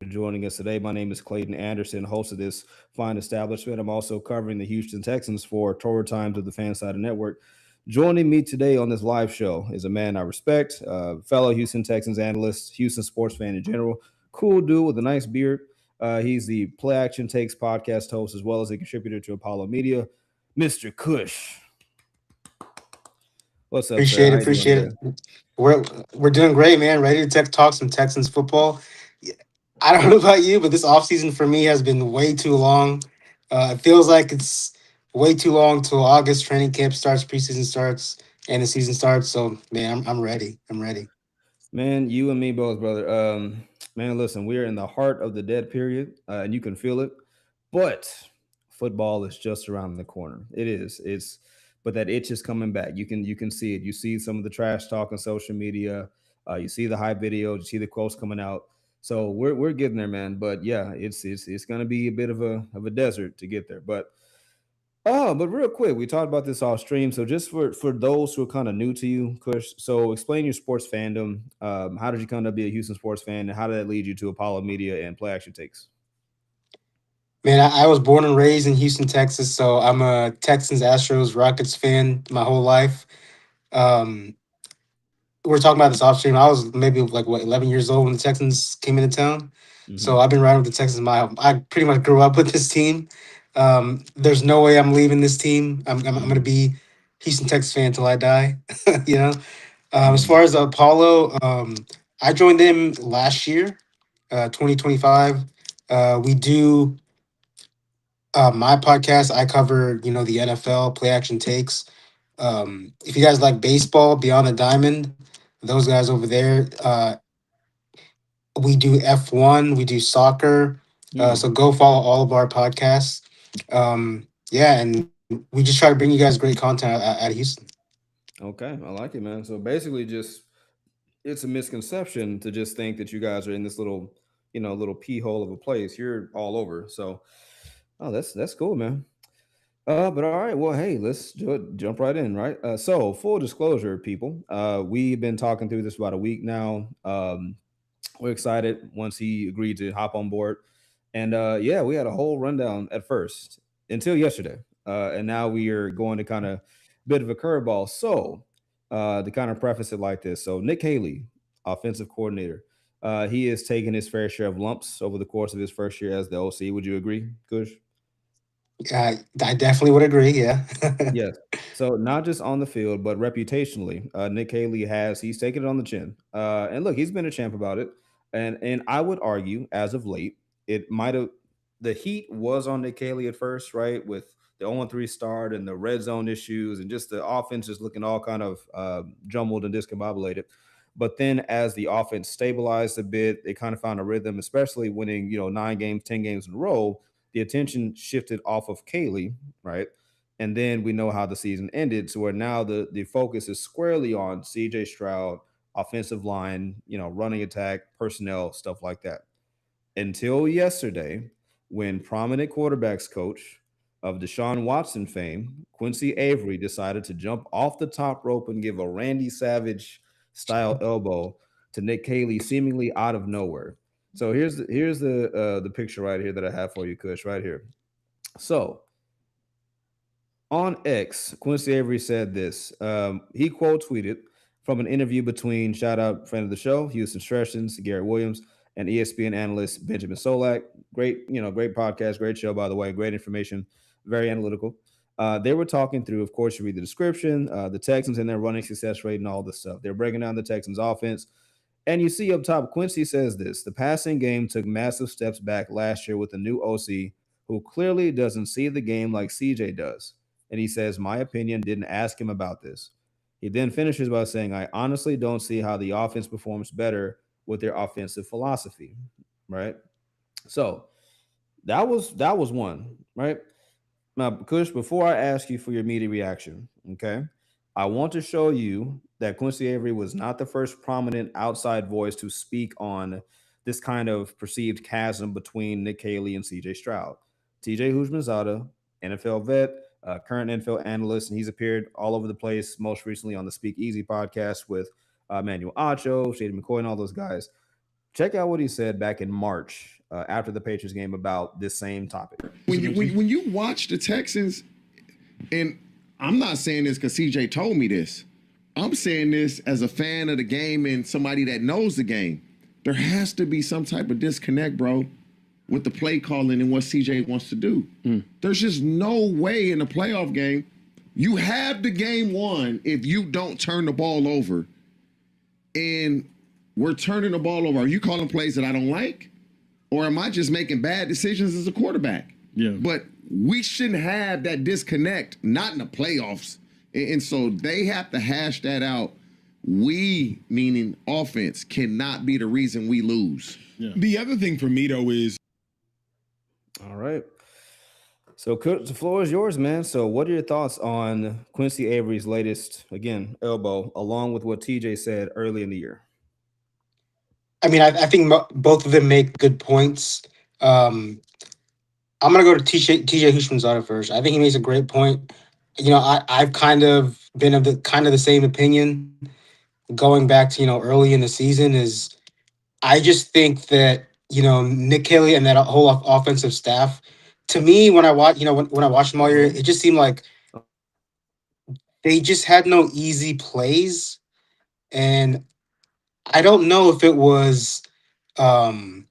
joining us today. My name is Clayton Anderson, host of this fine establishment. I'm also covering the Houston Texans for Torah Times of the Fansided Network. Joining me today on this live show is a man I respect, fellow Houston Texans analyst, Houston sports fan in general, cool dude with a nice beard. He's the Play Action Takes podcast host as well as a contributor to Apollo Media, Mr. Kush. What's up, sir? Appreciate How it, you doing appreciate today? it. We're doing great, man. Ready to talk some Texans football. I don't know about you, but this offseason for me has been way too long. It feels like it's way too long till August. Training camp starts, preseason starts, and the season starts. So, man, I'm ready. I'm ready. Man, you and me both, brother. Man, listen, we're in the heart of the dead period, and you can feel it. But football is just around the corner. It is. But that itch is coming back. You can see it. You see some of the trash talk on social media. You see the hype videos. You see the quotes coming out. So we're getting there, man. But yeah, it's gonna be a bit of a desert to get there. But real quick, we talked about this off stream. So just for those who are kind of new to you, Kush, so explain your sports fandom. How did you come to be a Houston sports fan, and how did that lead you to Apollo Media and Play Action Takes? Man, I was born and raised in Houston, Texas. So I'm a Texans, Astros, Rockets fan my whole life. Um, we're talking about this off stream. I was maybe like what 11 years old when the Texans came into town. So Hmm. I've been riding with the Texans. I pretty much grew up with this team. There's no way I'm leaving this team. I'm going to Hmm. be Houston Texas fan until I die. you know. As Hmm. far as Apollo, I joined them last year, 2025. We do my podcast. I cover the NFL play action takes. If you guys like baseball, Beyond the Diamond, those guys over there. We do F1, we do soccer. So Hmm. go follow all of our podcasts. Yeah, and we just try to bring you guys great content out of Houston. Okay, I like it, man. So basically, just it's a misconception to just think that you guys are in this little pee hole of a place. You're all over. So, oh, that's cool, man. But all right, well, hey, let's jump right in, right? So, full disclosure, people, we've been talking through this about a week now. We're excited once he agreed to hop on board, and yeah, we had a whole rundown at first until yesterday, and now we are going to kind of bit of a curveball. So, to kind of preface it like this, so Nick Caley, offensive coordinator, he has taken his fair share of lumps over the course of his first year as the OC. Would you agree, Kush? I definitely would agree. Yeah. Yes. So not just on the field, but reputationally, Nick Haley he's taken it on the chin. And look, he's been a champ about it. And I would argue, as of late, it might have the heat was on Nick Haley at first, right? With the 0-3 start and the red zone issues and just the offense is looking all kind of jumbled and discombobulated. But then as the offense stabilized a bit, they kind of found a rhythm, especially winning, 9 games, 10 games in a row. The attention shifted off of Haley, right? And then we know how the season ended, so where now the focus is squarely on CJ Stroud, offensive line, running attack, personnel, stuff like that. Until yesterday, when prominent quarterbacks coach of Deshaun Watson fame, Quincy Avery, decided to jump off the top rope and give a Randy Savage style elbow to Nick Haley, seemingly out of nowhere. So here's the picture right here that I have for you, Kush, right here. So on X, Quincy Avery said this. He quote tweeted from an interview between shout out friend of the show, Houston Streshens, Garrett Williams, and ESPN analyst Benjamin Solak. Great podcast, great show, by the way, great information, very analytical. They were talking through, of course, you read the description, the Texans and their running success rate and all this stuff. They're breaking down the Texans offense. And you see up top, Quincy says this: the passing game took massive steps back last year with the new OC, who clearly doesn't see the game like CJ does. And he says, my opinion, didn't ask him about this. He then finishes by saying, I honestly don't see how the offense performs better with their offensive philosophy. Right. So that was one, right? Now, Kush, before I ask you for your immediate reaction, okay, I want to show you that Quincy Avery was not the first prominent outside voice to speak on this kind of perceived chasm between Nick Haley and CJ Stroud. TJ Hujmanzada, NFL vet, current NFL analyst, and he's appeared all over the place, most recently on the Speak Easy podcast with Manuel Acho, Shady McCoy, and all those guys. Check out what he said back in March after the Patriots game about this same topic. When you watch the Texans, and I'm not saying this because CJ told me this. I'm saying this as a fan of the game and somebody that knows the game. There has to be some type of disconnect, bro, with the play calling and what CJ wants to do. There's just no way in a playoff game you have the game won if you don't turn the ball over. And we're turning the ball over. Are you calling plays that I don't like? Or am I just making bad decisions as a quarterback? Yeah. But we shouldn't have that disconnect, not in the playoffs. And so they have to hash that out. We, meaning offense, cannot be the reason we lose. Yeah. The other thing for me, though, is All right. So, Kush, the floor is yours, man. So, what are your thoughts on Quincy Avery's latest, again, elbow, along with what TJ said early in the year? I mean, I think both of them make good points. Um, I'm gonna go to TJ Hushmanzada first. I think he makes a great point. I've kind of been of the same opinion going back to early in the season. Is I just think that Nick Caley and that whole offensive staff. To me, when I watch when I watched them all year, it just seemed like they just had no easy plays, and I don't know if it was. Um,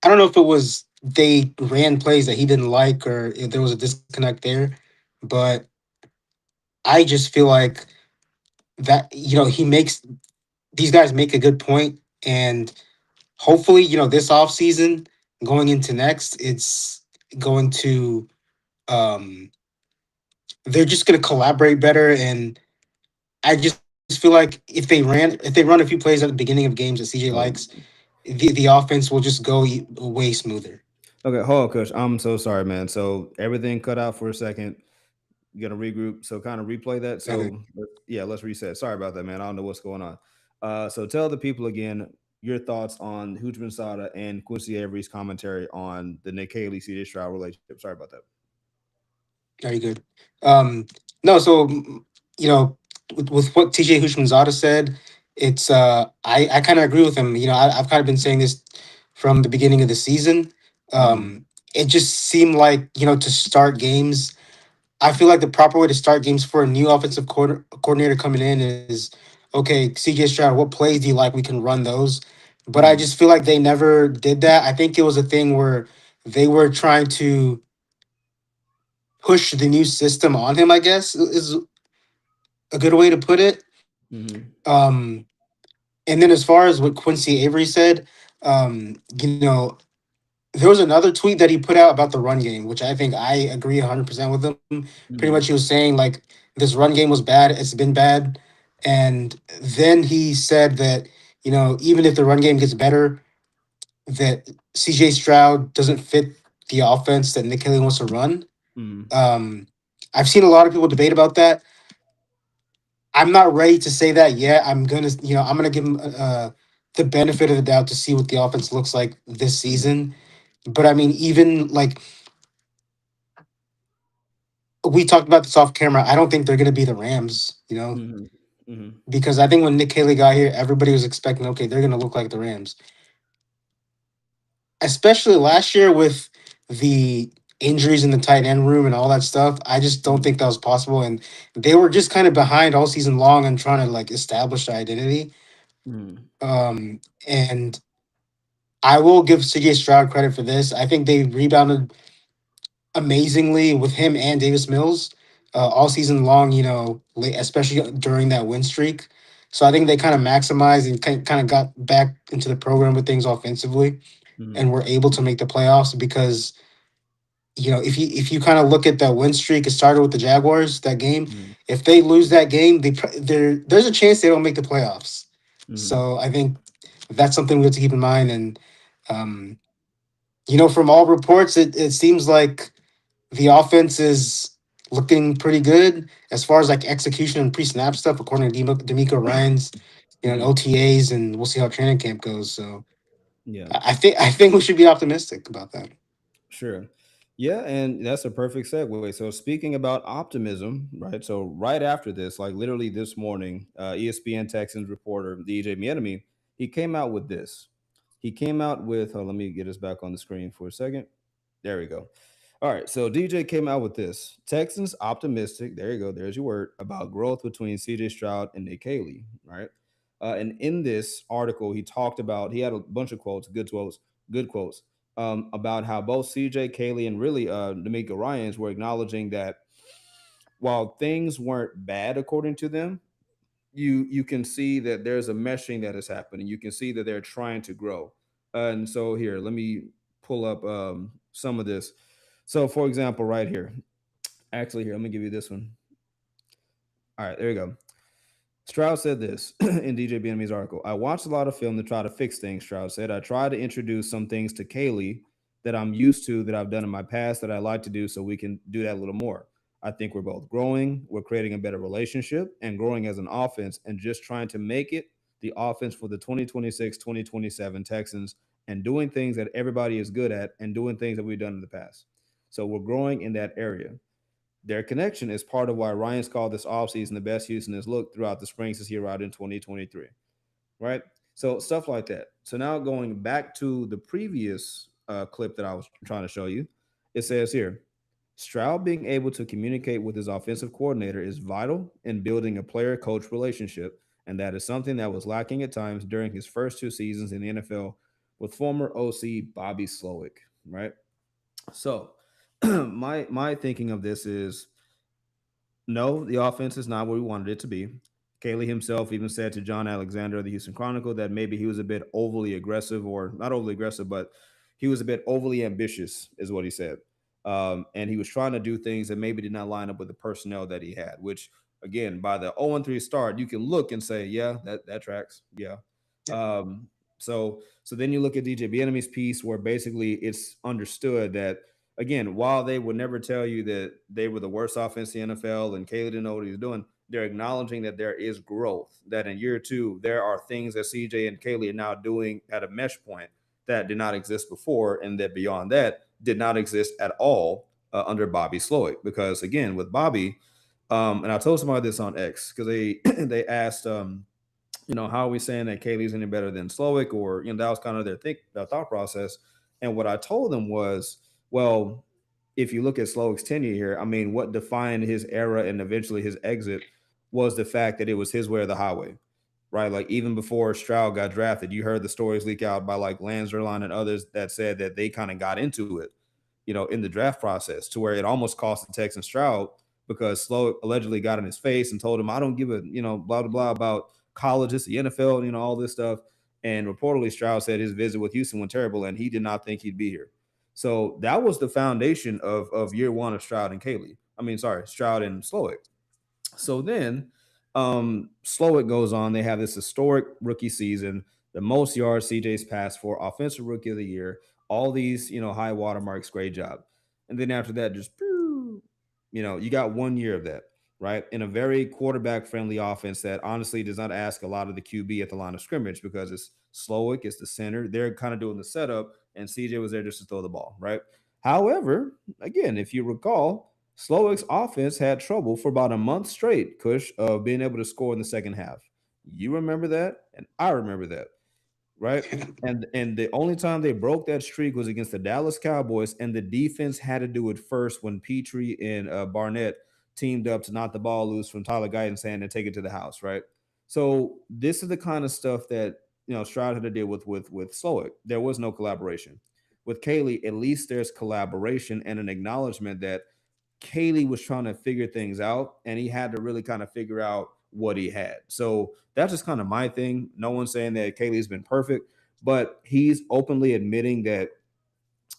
I don't know if it was they ran plays that he didn't like or if there was a disconnect there, but I just feel like that he makes these guys make a good point, and hopefully this off season going into next, it's going to um they're just going to collaborate better, and I just feel like if they run a few plays at the beginning of games that CJ likes, the offense will just go way smoother. Okay, hold on, Kush. I'm so sorry, man. So, everything cut out for a second. You got to regroup. So, kind of replay that. Okay. So, yeah, let's reset. Sorry about that, man. I don't know what's going on. So, tell the people again your thoughts on Hujman Sada and Quincy Avery's commentary on the Nick Haley CJ Stroud relationship. Sorry about that. Very good. Um, no, so with what TJ Hushmanzada said, it's I kind of agree with him. I've kind of been saying this from the beginning of the season. Mm-hmm. It just seemed like to start games. I feel like the proper way to start games for a new offensive coordinator coming in is okay. CJ Stroud, what plays do you like? We can run those. But I Mm-hmm. just feel like they never did that. I think it was a thing where they were trying to push the new system on him, I guess is a good way to put it. Mm-hmm. Um, and then as far as what Quincy Avery said, you know, there was another tweet that he put out about the run game, which I think I agree 100% with him. Pretty much he was saying like this run game was bad, it's been bad. And then he said that, even if the run game gets better, that CJ Stroud doesn't fit the offense that Nick Haley wants to run. Mm-hmm. Um, I've seen a lot of people debate about that. I'm not ready to say that yet. I'm gonna give him the benefit of the doubt to see what the offense looks like this season. But I mean, even like we talked about this off camera, I don't think they're gonna be the Rams. Mm-hmm. Mm-hmm. Because I think when Nick Haley got here, everybody was expecting, okay, they're gonna look like the Rams. Especially last year with the injuries in the tight end room and all that stuff. I just don't think that was possible, and they were just kind of behind all season long and trying to like establish their identity. Mm-hmm. And I will give CJ Stroud credit for this. I think they rebounded amazingly with him and Davis Mills all season long, especially during that win streak. So I think they kind of maximized and kind of got back into the program with things offensively and were able to make the playoffs because if you kind of look at that win streak, it started with the Jaguars that game. Mm-hmm. If they lose that game, there's a chance they don't make the playoffs. Mm-hmm. So I think that's something we have to keep in mind. And um, from all reports, it seems like the offense is looking pretty good as far as like execution and pre-snap stuff, according to D'Amico Ryan's, and Mm-hmm. OTAs, and we'll see how training camp goes. So Yeah. I think we should be optimistic about that. Sure. Yeah, and that's a perfect segue. So speaking about optimism, right? So right after this, like literally this morning, ESPN Texans reporter DJ Mienemy, He came out with this. He came out with, let me get us back on the screen for a second. There we go. All right. So DJ came out with this. Texans optimistic. There you go. There's your word about growth between CJ Stroud and Nick Caley. Right. And in this article, he talked about, he had a bunch of quotes, good quotes, about how both CJ Caley and really D'Amico Ryans were acknowledging that while things weren't bad according to them, you can see that there's a meshing that is happening. You can see that they're trying to grow. And so here, let me pull up some of this. So for example, right here, actually here, let me give you this one. All right, there you go. Stroud said this in DJ BNM's article. I watched a lot of film to try to fix things, Stroud said. I tried to introduce some things to Kaylee that I'm used to that I've done in my past that I like to do so we can do that a little more. I think we're both growing, we're creating a better relationship and growing as an offense and just trying to make it the offense for the 2026-2027 Texans and doing things that everybody is good at and doing things that we've done in the past. So we're growing in that area. Their connection is part of why Ryan's called this offseason the best Houston has looked throughout the spring since he arrived in 2023. Right? So stuff like that. So now going back to the previous clip that I was trying to show you, it says here, Stroud being able to communicate with his offensive coordinator is vital in building a player coach relationship. And that is something that was lacking at times during his first two seasons in the NFL with former OC Bobby Slowick. Right? So my thinking of this is no, the offense is not where we wanted it to be. Caley himself even said to John Alexander of the Houston Chronicle that maybe he was a bit overly aggressive, or not overly aggressive, but he was a bit overly ambitious, is what he said. And he was trying to do things that maybe did not line up with the personnel that he had, which, again, by the 0-3 start, you can look and say, yeah, that tracks. Yeah. Yeah. So then you look at DJ Bieniemy's piece where basically it's understood that again, while they would never tell you that they were the worst offense in the NFL and Caleb didn't know what he was doing, they're acknowledging that there is growth. That in year two, there are things that CJ and Caleb are now doing at a mesh point that did not exist before, and that beyond that did not exist at all under Bobby Slowick. Because again, with Bobby, and I told somebody this on X because they they asked, how are we saying that Kaylee's any better than Slowick, or that was kind of their thought process. And what I told them was, well, if you look at Slowick's tenure here, I mean, what defined his era and eventually his exit was the fact that it was his way or the highway, right? Like even before Stroud got drafted, you heard the stories leak out by like Lance Zierlein and others that said that they kind of got into it, in the draft process to where it almost cost the Texans Stroud because Slowick allegedly got in his face and told him, I don't give a, blah, blah, blah about college, it's the NFL, all this stuff. And reportedly, Stroud said his visit with Houston went terrible and he did not think he'd be here. So that was the foundation of year one of Stroud and Caley. I mean, sorry, Stroud and Slowick. So then Slowick goes on. They have this historic rookie season, the most yards CJ's passed for, offensive rookie of the year, all these, high watermarks, great job. And then after that, just, you got 1 year of that, right? In a very quarterback friendly offense that honestly does not ask a lot of the QB at the line of scrimmage because it's Slowick, it's the center. They're kind of doing the setup, and CJ was there just to throw the ball, right? However, again, if you recall, Slowick's offense had trouble for about a month straight, Kush, of being able to score in the second half. You remember that, and I remember that, right? And the only time they broke that streak was against the Dallas Cowboys, and the defense had to do it first when Petrie and Barnett teamed up to knock the ball loose from Tyler Guyton's hand and take it to the house, right? So this is the kind of stuff that Stroud had to deal with Slowick. There was no collaboration. With Caley, at least there's collaboration and an acknowledgement that Caley was trying to figure things out, and he had to really kind of figure out what he had. So that's just kind of my thing. No one's saying that Caley's been perfect, but he's openly admitting that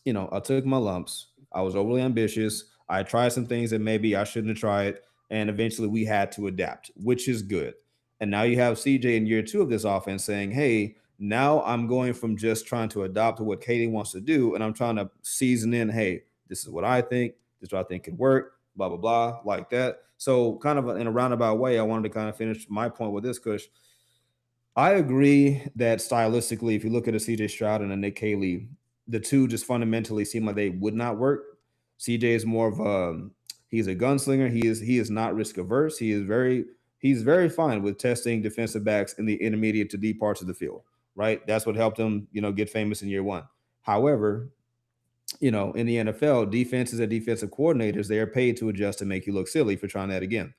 I took my lumps. I was overly ambitious. I tried some things that maybe I shouldn't have tried. And eventually we had to adapt, which is good. And now you have CJ in year two of this offense saying, hey, now I'm going from just trying to adopt to what Katie wants to do. And I'm trying to season in, hey, this is what I think. This is what I think could work, blah, blah, blah, like that. So kind of in a roundabout way, I wanted to kind of finish my point with this, Kush. I agree that stylistically, if you look at a CJ Stroud and a Nick Caley, the two just fundamentally seem like they would not work. CJ is more of he's a gunslinger. He is not risk averse. He's very fine with testing defensive backs in the intermediate to deep parts of the field. right? That's what helped him, get famous in year one. However, in the NFL, defenses and defensive coordinators, they are paid to adjust and make you look silly for trying that again.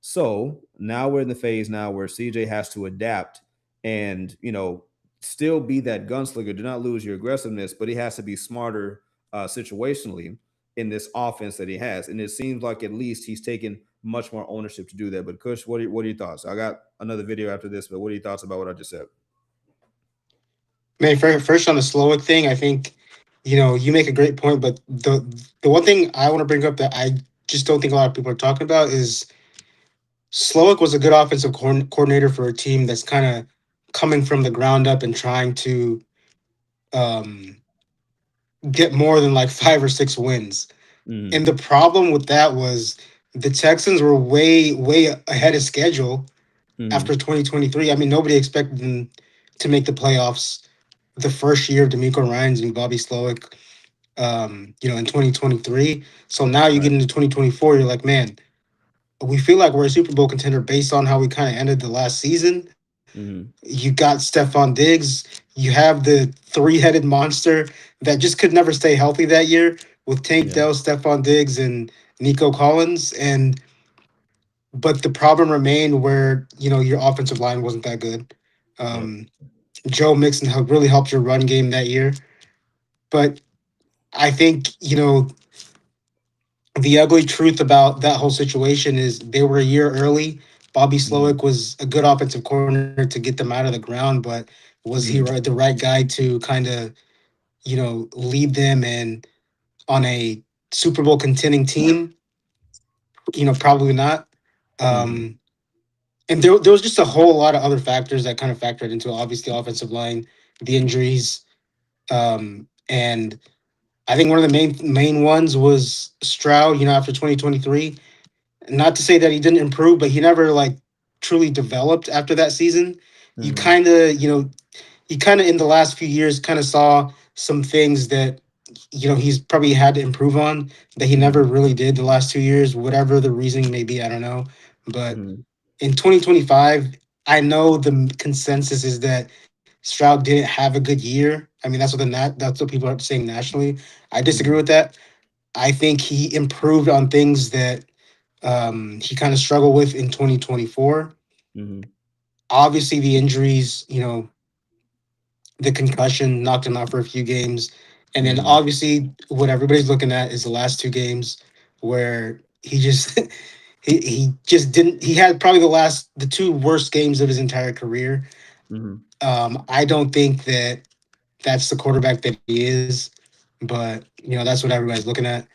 So now we're in the phase now where CJ has to adapt and, still be that gunslinger. Do not lose your aggressiveness, but he has to be smarter situationally in this offense that he has. And it seems like at least he's taken much more ownership to do that. But Kush, what are your thoughts? I got another video after this, but what are your thoughts about what I just said? Man, first on the Slowick thing, I think you make a great point, but the one thing I want to bring up that I just don't think a lot of people are talking about is Slowick was a good offensive coordinator for a team that's kind of coming from the ground up and trying to um, get more than like 5 or 6 wins. Mm-hmm. And the problem with that was the Texans were way ahead of schedule Mm-hmm. after 2023. I mean, nobody expected them to make the playoffs the first year of D'Amico Ryans and Bobby Slowick, in 2023. So now you Right. get into 2024, you're like, man, we feel like we're a Super Bowl contender based on how we kind of ended the last season. Mm-hmm. You got Stephon Diggs. You have the three-headed monster that just could never stay healthy that year with Tank Yeah. Dell, Stephon Diggs, and Nico Collins. And but the problem remained where your offensive line wasn't that good. Yep. Um, Joe Mixon really helped your run game that year, but I think the ugly truth about that whole situation is they were a year early. Bobby Mm-hmm. Slowick was a good offensive coordinator to get them out of the ground, but was he Mm-hmm. the right guy to kind of lead them and on a Super Bowl contending team? Probably not. Mm-hmm. Um, and there was just a whole lot of other factors that kind of factored into it. Obviously the offensive line, the injuries, and I think one of the main ones was Stroud. After 2023, not to say that he didn't improve, but he never like truly developed after that season. You Mm-hmm. kind of, you kind of in the last few years kind of saw some things that he's probably had to improve on that he never Mm-hmm. really did the last 2 years. Whatever the reasoning may be, I don't know. But Mm-hmm. in 2025, I know the consensus is that Stroud didn't have a good year. I mean, that's what people are saying nationally. I disagree Mm-hmm. with that. I think he improved on things that he kind of struggled with in 2024. Mm-hmm. Obviously, the injuries, the concussion knocked him out for a few games. And then Mm-hmm. obviously, what everybody's looking at is the last 2 games where he just he just didn't. He had probably the two worst games of his entire career. Mm-hmm. I don't think that that's the quarterback that he is, but that's what everybody's looking at.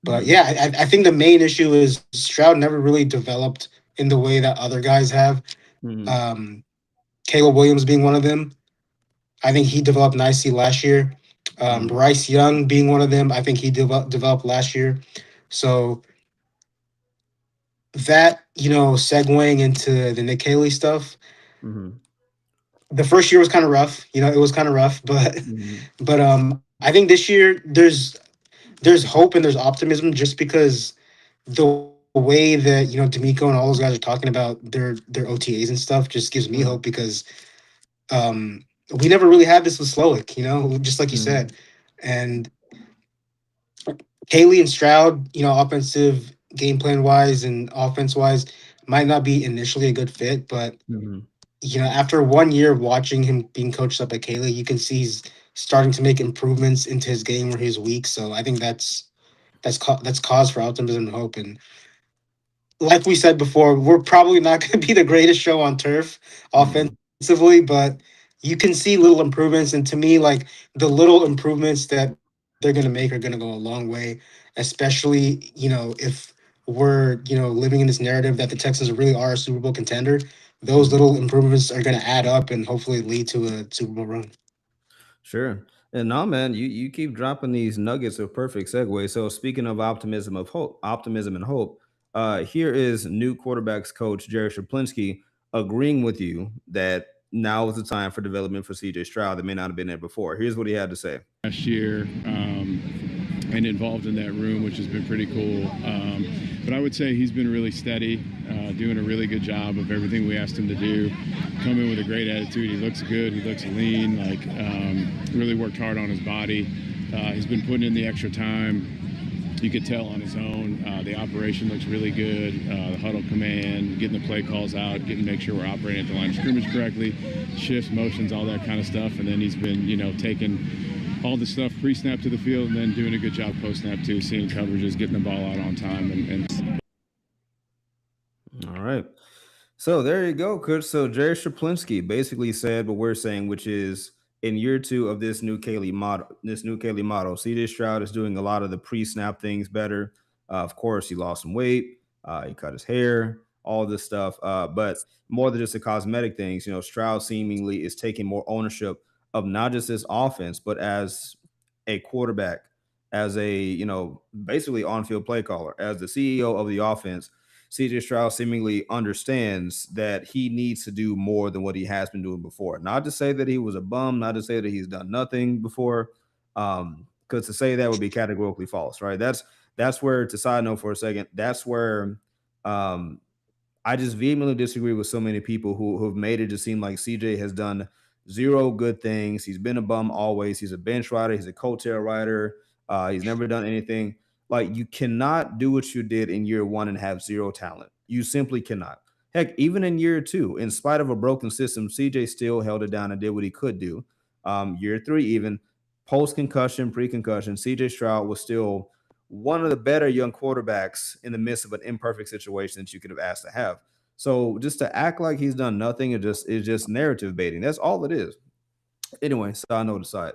But Mm-hmm. yeah, I think the main issue is Stroud never really developed in the way that other guys have. Mm-hmm. Um, Caleb Williams being one of them. I think he developed nicely last year. Mm-hmm. Bryce Young being one of them. I think he developed last year. So that segueing into the Nick Caley stuff. Mm-hmm. The first year was kind of rough. It was kind of rough, but Mm-hmm. I think this year there's hope and there's optimism just because the way that D'Amico and all those guys are talking about their OTAs and stuff just gives me hope Mm-hmm. because we never really had this with Slowick, just like you said. Mm-hmm. And Caley and Stroud, offensive game plan wise and offense wise, might not be initially a good fit, but Mm-hmm. after one year of watching him being coached up by Caley, you can see he's starting to make improvements into his game where he's weak. So I think that's cause for optimism and hope. And like we said before, we're probably not going to be the greatest show on turf Mm-hmm. offensively, but you can see little improvements. And to me, like the little improvements that they're going to make are going to go a long way, especially, if we're, living in this narrative that the Texans really are a Super Bowl contender. Those Mm-hmm. little improvements are going to add up and hopefully lead to a Super Bowl run. Sure. And no, man, you keep dropping these nuggets of perfect segue. So speaking of optimism and hope, here is new quarterbacks coach Jared Shaplinsky agreeing with you that now is the time for development for CJ Stroud that may not have been there before. Here's what he had to say. last year. and involved in that room, which has been pretty cool. But I would say he's been really steady, doing a really good job of everything we asked him to do. Come in with a great attitude. He looks good. He looks lean. Really worked hard on his body. He's been putting in the extra time. You could tell on his own. The operation looks really good. The huddle command, getting the play calls out, make sure we're operating at the line of scrimmage correctly, shifts, motions, all that kind of stuff. And then he's been, taking all the stuff pre-snap to the field and then doing a good job post-snap too, seeing coverages, getting the ball out on time, and All right. So there you go, Coach. So Jerry Shaplinsky basically said what we're saying, which is in year two of this new Caley model, CJ Stroud is doing a lot of the pre-snap things better. Of course, he lost some weight, he cut his hair, all this stuff. But more than just the cosmetic things, Stroud seemingly is taking more ownership of not just this offense, but as a quarterback, as a basically on-field play caller, as the CEO of the offense. CJ Stroud seemingly understands that he needs to do more than what he has been doing before. Not to say that he was a bum, not to say that he's done nothing before, because to say that would be categorically false, right? That's where, to side note for a second, that's where um, I just vehemently disagree with so many people who've made it just seem like CJ has done zero good things. He's been a bum always. He's a bench rider. He's a coattail rider. He's never done anything. Like, you cannot do what you did in year one and have zero talent. You simply cannot. Heck, even in year two, in spite of a broken system, CJ still held it down and did what he could do. Year three, even post concussion, pre concussion, CJ Stroud was still one of the better young quarterbacks in the midst of an imperfect situation that you could have asked to have. So just to act like he's done nothing is just narrative baiting. That's all it is. Anyway, side note aside.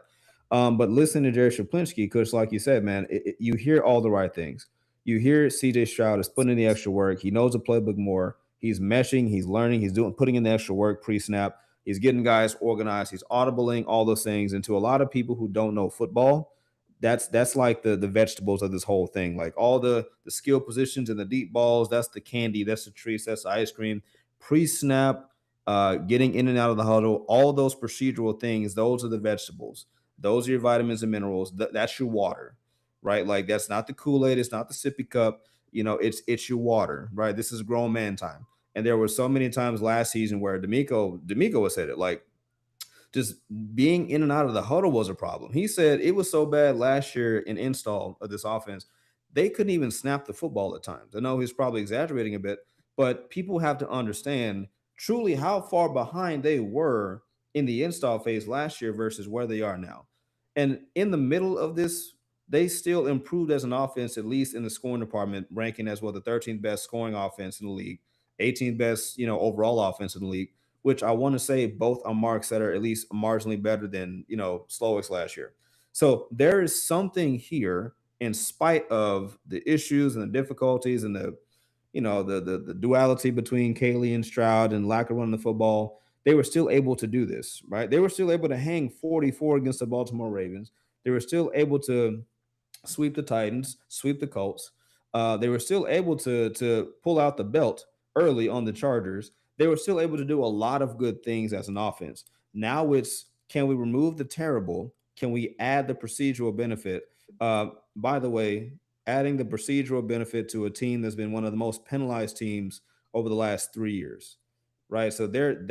But listening to Jerry Shaplinsky, because like you said, man, you hear all the right things. You hear CJ Stroud is putting in the extra work. He knows the playbook more. He's meshing. He's learning. He's putting in the extra work pre-snap. He's getting guys organized. He's audibling all those things. And to a lot of people who don't know football, that's like the vegetables of this whole thing. Like all the skill positions and the deep balls. That's the candy. That's the treats. That's the ice cream. Pre-snap, getting in and out of the huddle, all those procedural things, those are the vegetables. Those are your vitamins and minerals. That's your water, right? Like that's not the Kool-Aid, it's not the sippy cup. It's your water, right? This is grown man time. And there were so many times last season where D'Amico has said it, like just being in and out of the huddle was a problem. He said it was so bad last year in install of this offense, they couldn't even snap the football at times. I know he's probably exaggerating a bit, but people have to understand truly how far behind they were in the install phase last year versus where they are now. And in the middle of this, they still improved as an offense, at least in the scoring department, ranking as well the 13th best scoring offense in the league, 18th best, overall offense in the league, which I want to say both are marks that are at least marginally better than, Slowik's last year. So there is something here in spite of the issues and the difficulties and the duality between Caley and Stroud and lack of running the football. They were still able to do this, right? They were still able to hang 44 against the Baltimore Ravens. They were still able to sweep the Titans, sweep the Colts. They were still able to pull out the belt early on the Chargers. They were still able to do a lot of good things as an offense. Now it's, can we remove the terrible? Can we add the procedural benefit? By the way, adding the procedural benefit to a team that's been one of the most penalized teams over the last 3 years, right? So there,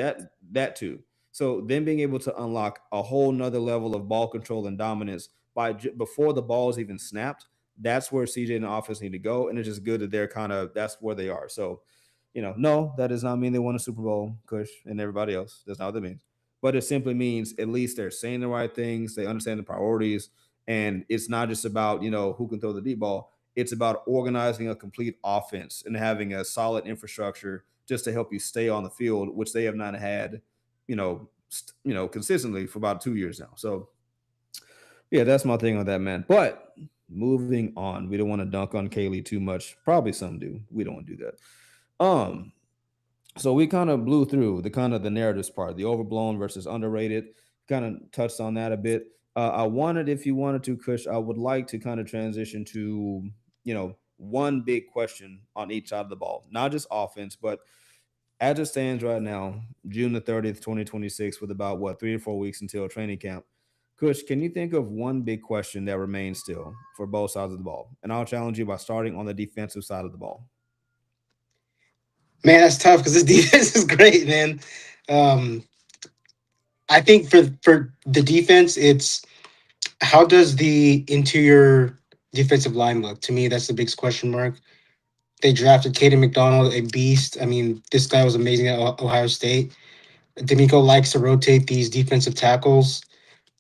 that too. So then being able to unlock a whole nother level of ball control and dominance before the ball is even snapped. That's where CJ and the offense need to go, and it's just good that they're that's where they are. So, no, that does not mean they won a Super Bowl, Kush and everybody else. That's not what that means. But it simply means at least they're saying the right things, they understand the priorities, and it's not just about who can throw the deep ball. It's about organizing a complete offense and having a solid infrastructure just to help you stay on the field, which they have not had, consistently for about 2 years now. So yeah, that's my thing on that, man. But moving on, we don't want to dunk on Caley too much. Probably some do. We don't want to do that. So we kind of blew through the narratives part, the overblown versus underrated. Kind of touched on that a bit. I wanted, if you wanted to, Kush, I would like to kind of transition to one big question on each side of the ball, not just offense, but as it stands right now, June the 30th, 2026, with about what 3 or 4 weeks until training camp. Kush, can you think of one big question that remains still for both sides of the ball? And I'll challenge you by starting on the defensive side of the ball. Man, that's tough because this defense is great, man. Um, I think for the defense, it's how does the interior defensive line look? To me, that's the biggest question mark. They drafted Caden McDonald, a beast. I mean, this guy was amazing at Ohio State. D'Amico likes to rotate these defensive tackles,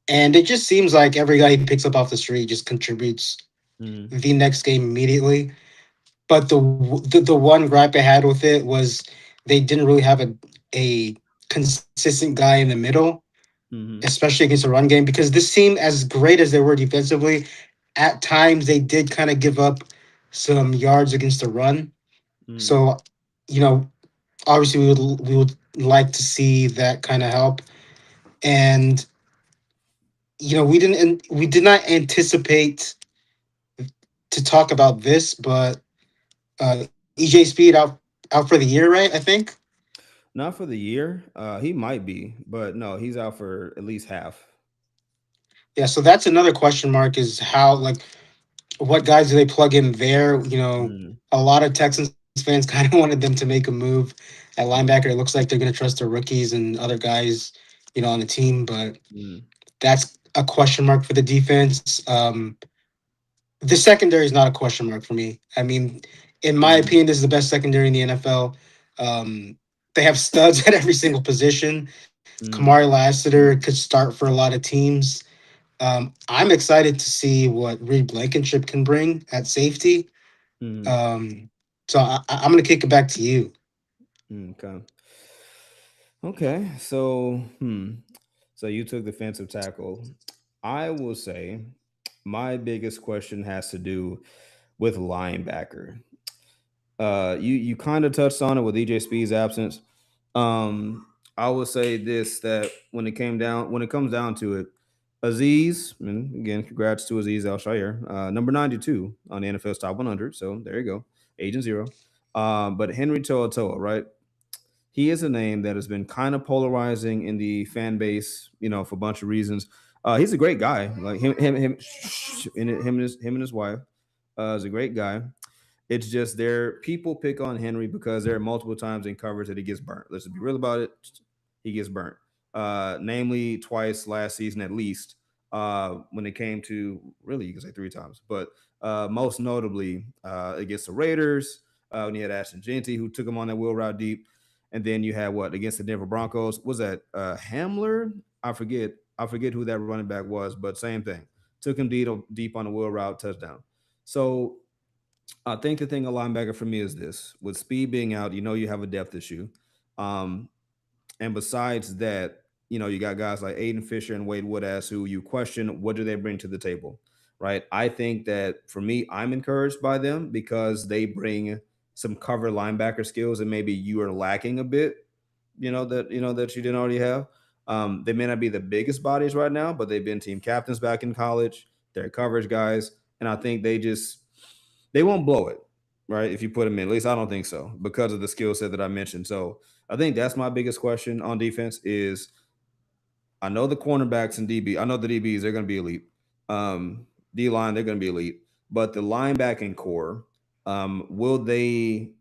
and it just seems like every guy he picks up off the street just contributes Mm-hmm. the next game immediately. But the one gripe I had with it was they didn't really have a consistent guy in the middle, Mm-hmm. especially against the run game. Because this team, as great as they were defensively, at times they did kind of give up some yards against the run. Mm-hmm. So, you know, obviously we would like to see that kind of help. And we did not anticipate to talk about this, but EJ Speed out for the year, right? I think. Not for the year. He might be, but no, he's out for at least half. Yeah, so that's another question mark is how like what guys do they plug in there? Mm-hmm. A lot of Texans fans kind of wanted them to make a move at linebacker. It looks like they're going to trust their rookies and other guys, on the team, but Mm-hmm. that's a question mark for the defense. The secondary is not a question mark for me. I mean, in my Mm-hmm. opinion, this is the best secondary in the NFL. They have studs at every single position. Mm-hmm. Kamari Lassiter could start for a lot of teams. I'm excited to see what Reed Blankenship can bring at safety. Mm-hmm. So I'm going to kick it back to you. Okay. Okay. So, so you took defensive tackle. I will say my biggest question has to do with linebacker. You kind of touched on it with EJ Speed's absence. Um, I will say this that when it comes down to it, Aziz, and again, congrats to Aziz Al Shire, number 92 on the NFL's top 100. So there you go, Agent Zero. But Henry Toa, right? He is a name that has been kind of polarizing in the fan base, for a bunch of reasons. He's a great guy, like him and his wife. Is a great guy. It's just people pick on Henry because there are multiple times in coverage that he gets burnt. Let's be real about it. He gets burnt. Namely twice last season at least. When it came to really you can say three times, but most notably against the Raiders, when he had Ashton Genty who took him on that wheel route deep. And then you had what against the Denver Broncos? Was that Hamler? I forget. I forget who that running back was, but same thing. Took him deep on the wheel route touchdown. So I think the thing a linebacker for me is this: with speed being out, you have a depth issue. Um, and besides that, you got guys like Aiden Fisher and Wade Woodass who you question what do they bring to the table, right? I think that for me, I'm encouraged by them because they bring some cover linebacker skills and maybe you are lacking a bit, that you didn't already have. They may not be the biggest bodies right now, but they've been team captains back in college. They're coverage guys, and I think they won't blow it, right? If you put them in, at least I don't think so, because of the skill set that I mentioned. So I think that's my biggest question on defense is I know the cornerbacks and DB. I know the DBs they're going to be elite. D line they're going to be elite, but the linebacking core, will they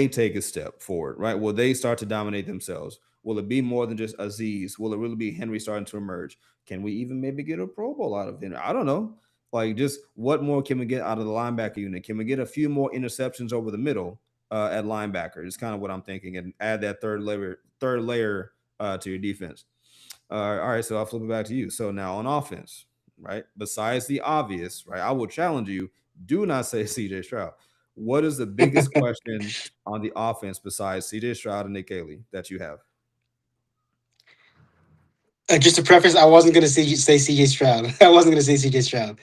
take a step forward? Right? Will they start to dominate themselves? Will it be more than just Aziz? Will it really be Henry starting to emerge? Can we even maybe get a Pro Bowl out of Henry? I don't know. Like, just what more can we get out of the linebacker unit? Can we get a few more interceptions over the middle at linebacker? Is kind of what I'm thinking, and add that third layer to your defense. All right, so I'll flip it back to you. So now on offense, right? Besides the obvious, right? I will challenge you. Do not say CJ Stroud. What is the biggest question on the offense besides CJ Stroud and Nick Caley that you have? Just to preface, I wasn't going to say CJ Stroud. I wasn't going to say CJ Stroud.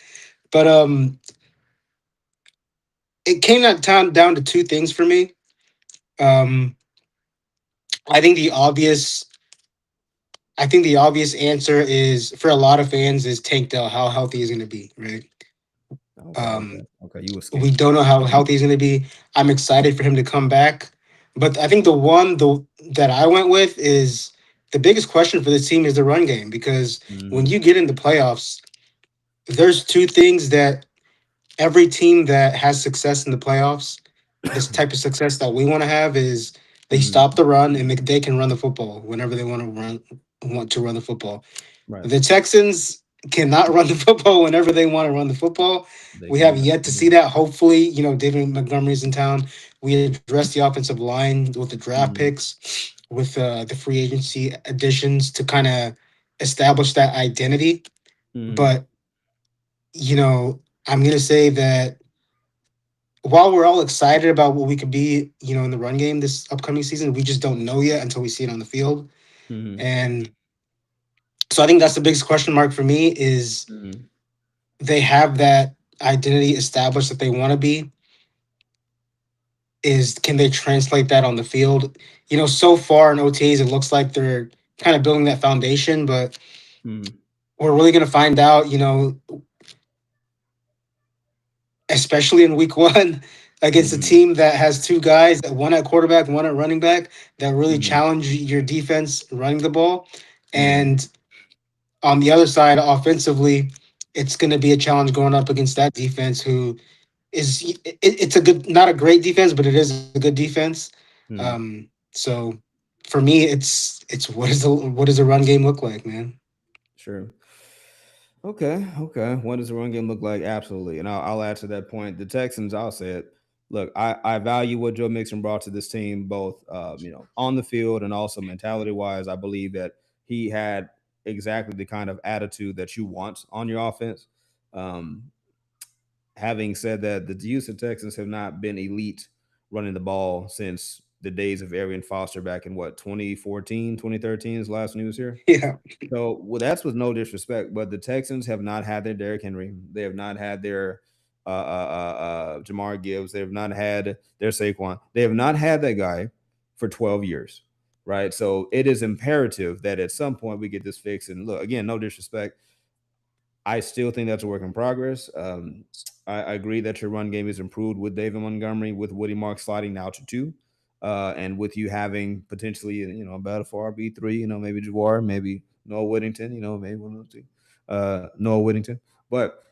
But it came down to two things for me. Um, I think the obvious I think the obvious answer is for a lot of fans is Tank Dell. How healthy is going to be, right? Okay, okay, Um, okay. You we escaped. don't know how healthy he's going to be. I'm excited for him to come back, but I think the one that I went with is the biggest question for this team is the run game, because when Mhm. you get into playoffs, there's two things that every team that has success in the playoffs, this type of success that we want to have, is they stop Mhm. the run and they can run the football whenever they want to run the football. Right. The Texans cannot run the football whenever they want to run the football. They We have cannot. yet to see that. Hopefully, David Montgomery's in town. We address the offensive line with the draft Mhm. picks, with the free agency additions to kind of establish that identity. Mhm. But, I'm going to say that while we're all excited about what we could be, in the run game this upcoming season, we just don't know yet until we see it on the field. Mhm. And so I think that's the biggest question mark for me is Mhm. they have that identity established that they want to be, is can they translate that on the field? So far in OTAs, it looks like they're kind of building that foundation, but Mhm. we're really going to find out, especially in week one against a Mhm. team that has two guys, one at quarterback, one at running back, that really Mhm. challenge your defense running the ball. Mhm. And on the other side, offensively, it's going to be a challenge going up against that defense, who it's a good, not a great defense, but it is a good defense. Mhm. So for me, it's what does the run game look like, man? Sure. Okay, okay. What does the run game look like? Absolutely. And I'll add to that point. The Texans, I'll say it. Look, I value what Joe Mixon brought to this team, both on the field and also mentality wise. I believe that he had exactly the kind of attitude that you want on your offense. Um, Having said that, the Houston Texans have not been elite running the ball since the days of Arian Foster back in what 2014, 2013 is the last when he was here. Yeah, So, well, that's with no disrespect, but the Texans have not had their Derrick Henry. They have not had their Jamar Gibbs. They have not had their Saquon. They have not had that guy for 12 years, right? So it is imperative that at some point we get this fixed. And look, again, no disrespect. I still think that's a work in progress. I agree that your run game is improved with David Montgomery, with Woody Mark sliding now to two, and with you having potentially a battle for RB3. Maybe Jawar, maybe Noah Whittington. Maybe one of those two. Noah Whittington, but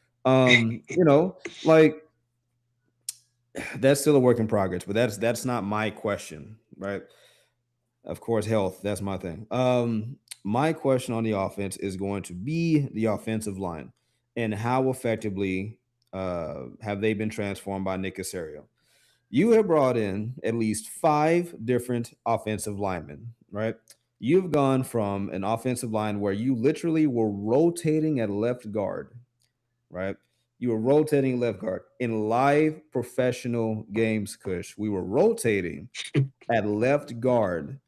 like that's still a work in progress. But that's not my question, right? Of course, health. That's my thing. My question on the offense is going to be the offensive line and how effectively have they been transformed by Nick Casario. You have brought in at least five different offensive linemen, right? You've gone from an offensive line where you literally were rotating at left guard, right? You were rotating left guard in live professional games, Kush. We were rotating at left guard,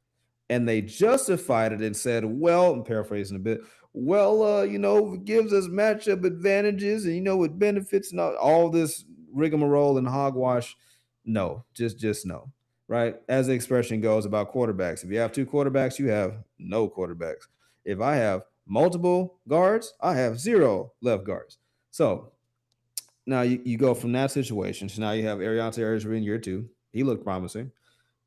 and they justified it and said, well, I'm paraphrasing a bit, well, it gives us matchup advantages and it benefits and all this rigmarole and hogwash. No, just no. Right? As the expression goes about quarterbacks. If you have two quarterbacks, you have no quarterbacks. If I have multiple guards, I have zero left guards. So now you go from that situation. So now you have Ariante Arias in year two. He looked promising.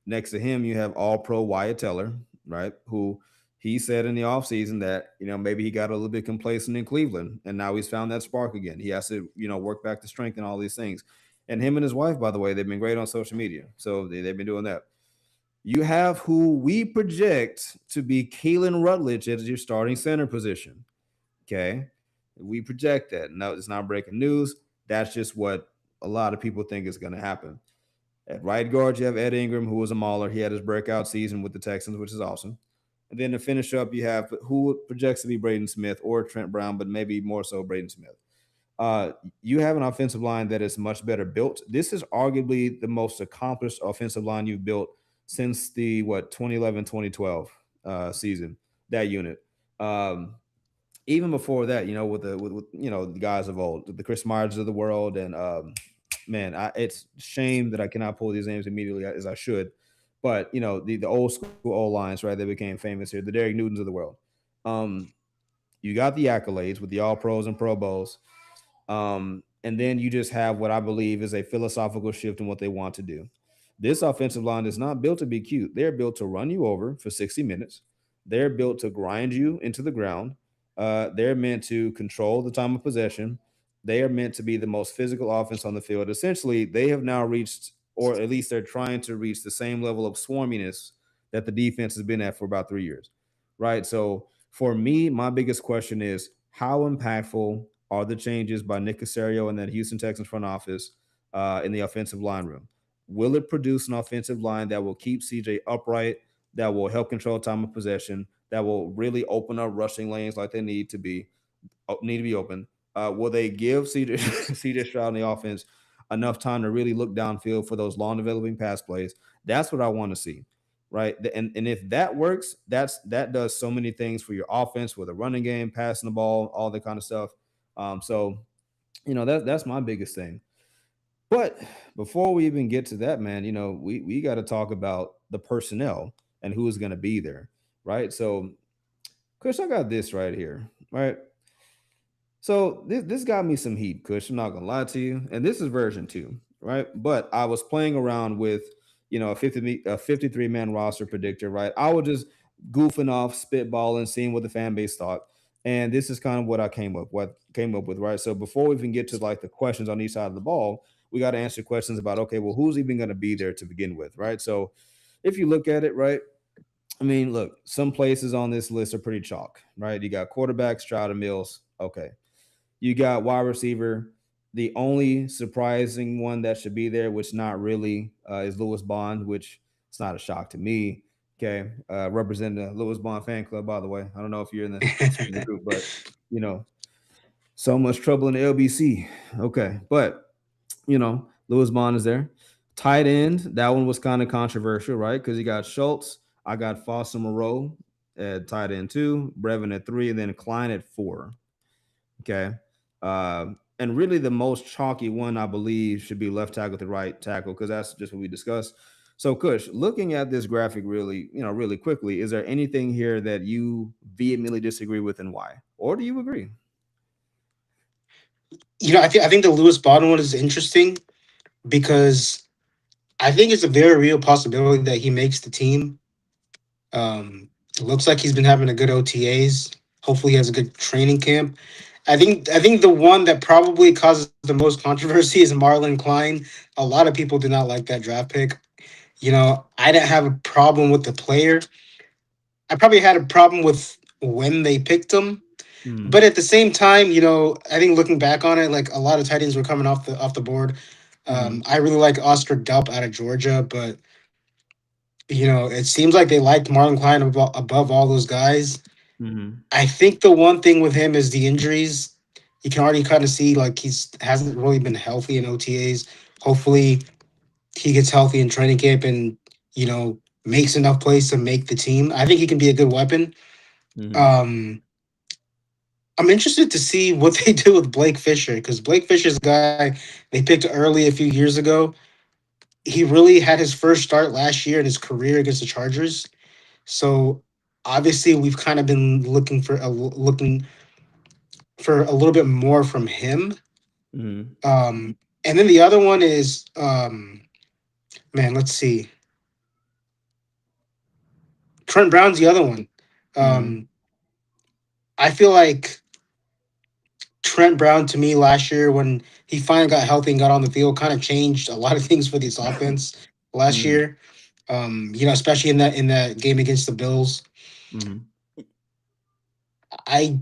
Next to him, you have all pro Wyatt Teller, right? Who he said in the offseason that, maybe he got a little bit complacent in Cleveland and now he's found that spark again. He has to, work back to strength and all these things. And him and his wife, by the way, they've been great on social media. So they've been doing that. You have who we project to be Keelan Rutledge as your starting center position. Okay. We project that. No, it's not breaking news. That's just what a lot of people think is going to happen. At right guard, you have Ed Ingram, who was a mauler. He had his breakout season with the Texans, which is awesome. And then to finish up, you have who projects to be Braden Smith or Trent Brown, but maybe more so Braden Smith. Uh, you have an offensive line that is much better built. This is arguably the most accomplished offensive line you've built since the 2011 2012 season, that unit. Um, Even before that, with the guys of old, the Chris Myers of the world, and man, it's shame that I cannot pull these names immediately as I should. But the old school O lines, right? They became famous here. The Derek Newtons of the world. Um, you got the accolades with the All Pros and Pro Bowls, and then you just have what I believe is a philosophical shift in what they want to do. This offensive line is not built to be cute. They're built to run you over for 60 minutes. They're built to grind you into the ground. They're meant to control the time of possession. They are meant to be the most physical offense on the field. Essentially, they have now reached, or at least they're trying to reach, the same level of swarminess that the defense has been at for about 3 years, right? So for me, my biggest question is how impactful are the changes by Nick Casario and that Houston Texans front office in the offensive line room? Will it produce an offensive line that will keep CJ upright, that will help control time of possession, that will really open up rushing lanes like they need to be open? Will they give CJ CJ Stroud in the offense enough time to really look downfield for those long developing pass plays? That's what I want to see, right? And if that works, that does so many things for your offense, with a running game, passing the ball, all that kind of stuff. So that's my biggest thing. But before we even get to that, man, we got to talk about the personnel and who is going to be there, right? So, Chris, I got this right here, right? So this got me some heat, Kush. I'm not gonna lie to you, and this is version 2, right? But I was playing around with a 53 man roster predictor, right? I was just goofing off, spitballing, seeing what the fan base thought, and this is kind of what came up with, right? So before we even get to like the questions on each side of the ball, we got to answer questions about, okay, well, who's even going to be there to begin with, right? So if you look at it, right, I mean, look, some places on this list are pretty chalk, right? You got quarterback, Stroud and Mills, okay. You got wide receiver. The only surprising one that should be there, which not really, is Lewis Bond, which it's not a shock to me. Okay, representing the Lewis Bond fan club, by the way. I don't know if you're in the group, but you know, so much trouble in the LBC. Okay, but Lewis Bond is there. Tight end, that one was kind of controversial, right? Because you got Schultz. I got Foster Moreau at tight end two, Brevin at three, and then Klein at four. Okay. And really the most chalky one, I believe, should be left tackle to right tackle, because that's just what we discussed. So, Kush, looking at this graphic really quickly, is there anything here that you vehemently disagree with, and why? Or do you agree? I think the Lewis Bottom one is interesting because I think it's a very real possibility that he makes the team. It looks like he's been having a good OTAs. Hopefully, he has a good training camp. I think the one that probably causes the most controversy is Marlon Klein. A lot of people do not like that draft pick. I didn't have a problem with the player. I probably had a problem with when they picked him. But Hmm. at the same time, I think looking back on it, like a lot of tight ends were coming off the board. Hmm. I really like Oscar Delp out of Georgia, but it seems like they liked Marlon Klein above all those guys. Hmm. I think the one thing with him is the injuries. You can already kind of see like he's hasn't really been healthy in OTAs. Hopefully, he gets healthy in training camp and makes enough plays to make the team. I think he can be a good weapon. Hmm. Um, I'm interested to see what they do with Blake Fisher because Blake Fisher's a guy they picked early a few years ago. He really had his first start last year in his career against the Chargers. So obviously, we've kind of been looking for a little bit more from him. Hmm. And then the other one is man, let's see. Trent Brown's the other one. Hmm. Um, I feel like Trent Brown to me last year when he finally got healthy and got on the field kind of changed a lot of things for this offense last Hmm. year. Especially in that game against the Bills. Hmm. I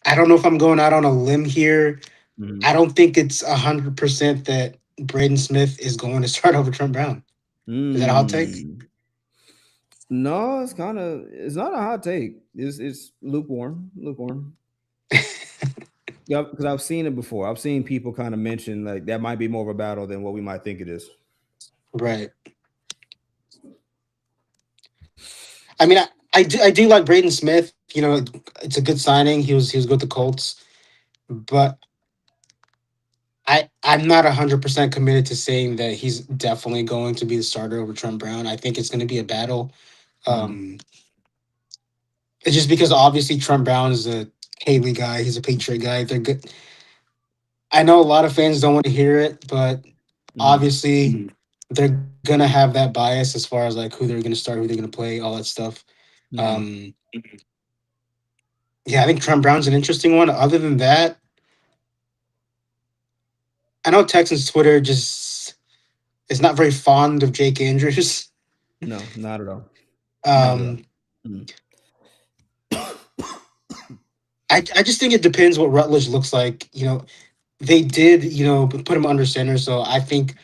I don't know if I'm going out on a limb here. I Hmm. don't think it's 100% that Braden Smith is going to start over Trent Brown. Is that a hot take? Hmm. No, it's not a hot take. It's lukewarm, lukewarm. Yeah, because I've seen it before. I've seen people kind of mention like that might be more of a battle than what we might think it is. Right. I mean, I do like Braden Smith. It's a good signing. He was good with the Colts, but I'm not 100% committed to saying that he's definitely going to be the starter over Trent Brown. I think it's going to be a battle. Hmm. Um, it's just because obviously Trent Brown is a Caley guy. He's a Patriot guy. They're good. I know a lot of fans don't want to hear it, but Hmm. obviously they're gonna have that bias as far as like who they're gonna start, who they're gonna play, all that stuff. Mm, Um, yeah, I think Trent Brown's an interesting one. Other than that, I know Texans Twitter just is not very fond of Jake Andrews. no, not at all. Not at all. Um, Mm, I just think it depends what Rutledge looks like. They did, put him under center. So I think,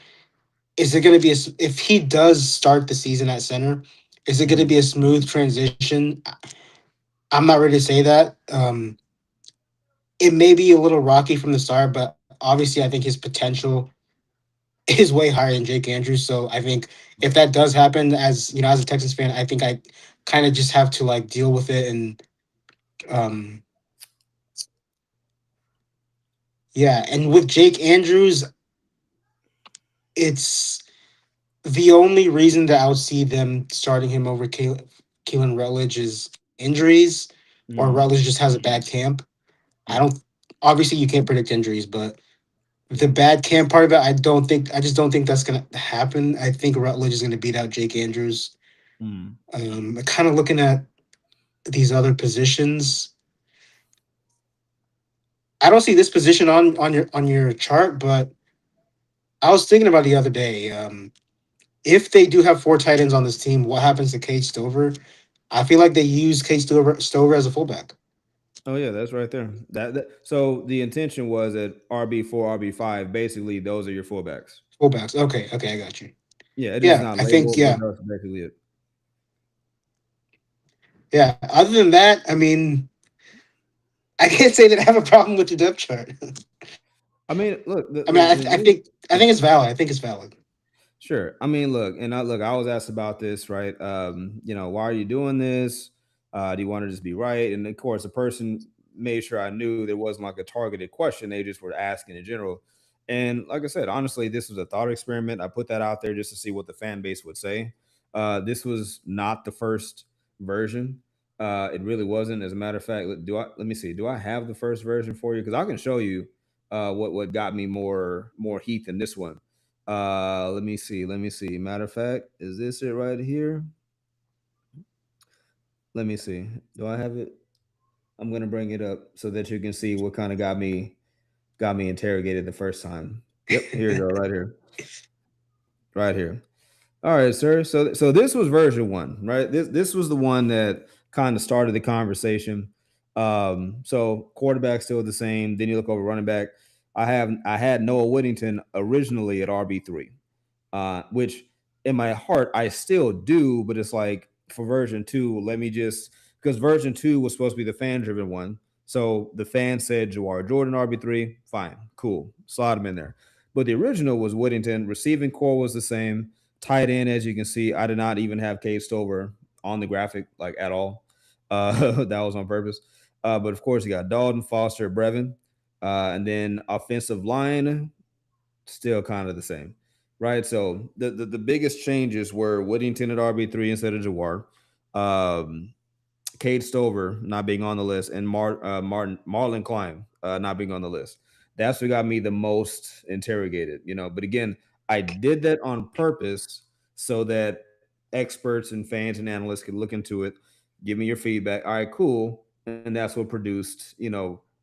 is it going to be, if he does start the season at center, is it going to mm, be a smooth transition? I'm not ready to say that. It may be a little rocky from the start, but obviously I think his potential is way higher than Jake Andrews. So I think if that does happen, as a Texans fan, I think I kind of just have to like deal with it. And um, yeah, and with Jake Andrews, it's the only reason that I would see them starting him over Keelan Rutledge is injuries, or mm, Rutledge just has a bad camp. I yeah. don't. Obviously, you can't predict injuries, but the bad camp part of it, I just don't think that's gonna happen. I think Rutledge is gonna beat out Jake Andrews. Mm. Kind of looking at these other positions, I don't see this position on your chart, but I was thinking about it the other day. If they do have four tight ends on this team, what happens to Cade Stover? I feel like they use Stover as a fullback. Oh yeah, that's right there. So the intention was that RB4, RB5, basically those are your fullbacks. Fullbacks. Okay, okay, I got you. Yeah, it is Yeah, not I think labeled, but yeah, that's basically it. yeah. Other than that, I mean, I can't say that I have a problem with the depth chart. I mean, look, I mean, the I thing, think I think it's valid. I think it's valid. sure. I mean, look, I was asked about this, right? Why are you doing this? Do you want to just be right? And of course, the person made sure I knew there wasn't like a targeted question. They just were asking in general. And like I said, honestly, this was a thought experiment. I put that out there just to see what the fan base would say. This was not the first version. It really wasn't. As a matter of fact, let me see. Do I have the first version for you? Because I can show you what got me more heat than this one. Let me see. Let me see. Matter of fact, is this it right here? Let me see. Do I have it? I'm gonna bring it up so that you can see what kind of got me interrogated the first time. Yep, here you go, right here, right here. All right, sir. So this was version one, right? This was the one that kind of started the conversation. So quarterback still the same. Then you look over running back. I had Noah Whittington originally at RB3. Which in my heart I still do, but it's like for version two, let me just because version two was supposed to be the fan driven one. So the fan said Jawar Jordan RB3, fine, cool, slide him in there. But the original was Whittington. Receiving core was the same. Tight end, as you can see, I did not even have Cade Stover on the graphic like at all. That was on purpose. But of course, you got Dalton, Foster, Brevin, and then offensive line still kind of the same, right? So the biggest changes were Whittington at RB3 instead of Jawar, um, Cade Stover not being on the list, and Marlon Klein not being on the list. That's what got me the most interrogated, But again, I did that on purpose so that experts and fans and analysts could look into it, give me your feedback. All right, cool, and that's what produced,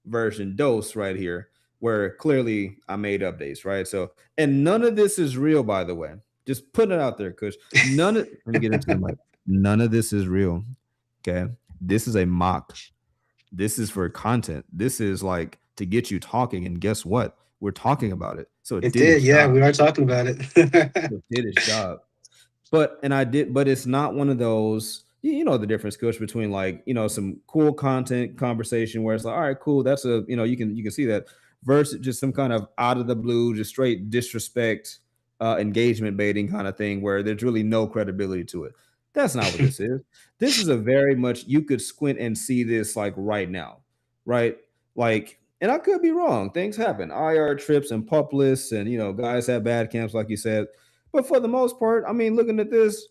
version dose right here, where clearly I made updates, right? So, and none of this is real, by the way. Just putting it out there, Kush. Let me get into the mic. None of this is real. Okay. This is a mock. This is for content. This is like to get you talking. And guess what? We're talking about it. So it It did did. its Yeah, job. we are talking about it. It did its job. But it's not one of those, you know the difference, Kush, between like, some cool content conversation where it's like, all right, cool, that's you can see that versus just some kind of out of the blue, just straight disrespect, engagement baiting kind of thing where there's really no credibility to it. That's not what this is. This is a very much you could squint and see this like right now, right? Like, and I could be wrong. Things happen. IR trips and pup lists, and guys have bad camps, like you said. But for the most part, I mean, looking at this,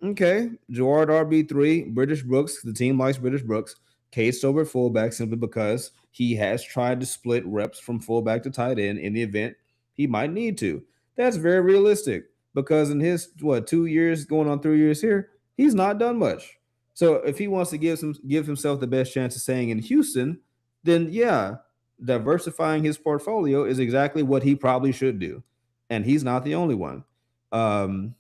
okay, Gerard RB3, British Brooks, the team likes British Brooks. Cade Stover fullback simply because he has tried to split reps from fullback to tight end in the event he might need to. That's very realistic because in his 2 years going on 3 years here, he's not done much. So if he wants to give himself the best chance of staying in Houston, then yeah, diversifying his portfolio is exactly what he probably should do, and he's not the only one. Um,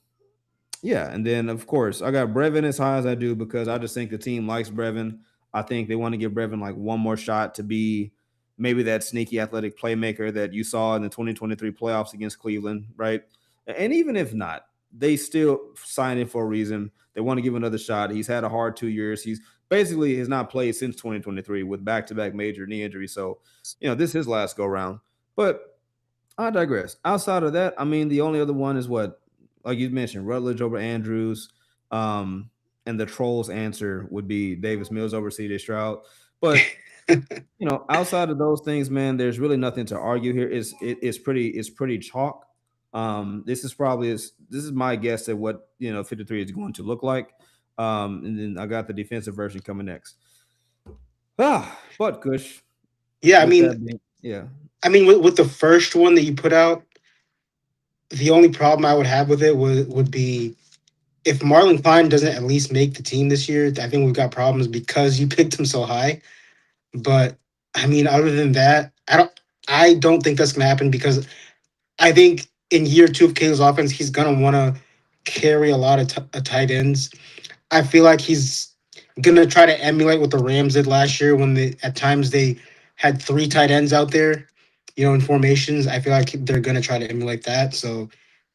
yeah, and then of course I got Brevin as high as I do because I just think the team likes Brevin. I think they want to give Brevin like one more shot to be maybe that sneaky athletic playmaker that you saw in the 2023 playoffs against Cleveland, right? And even if not, they still signed him for a reason. They want to give him another shot. He's had a hard 2 years. He's basically has not played since 2023 with back-to-back major knee injuries. So, this is his last go round. But I digress. Outside of that, I mean, the only other one is what, like you mentioned, Rutledge over Andrews, um, and the trolls' answer would be Davis Mills over CJ Stroud. But outside of those things, man, there's really nothing to argue here. It's pretty chalk. This is my guess at what 53 is going to look like. And then I got the defensive version coming next. But Kush, Yeah, with that being, yeah. with the first one that you put out, the only problem I would have with it would be if Marlon Klein doesn't at least make the team this year. I think we've got problems because you picked him so high. But other than that, I don't think that's gonna happen because I think in year two of Caleb's offense, he's gonna want to carry a lot of tight ends. I feel like he's gonna try to emulate what the Rams did last year when at times they had three tight ends out there, in formations. I feel like they're gonna try to emulate that. So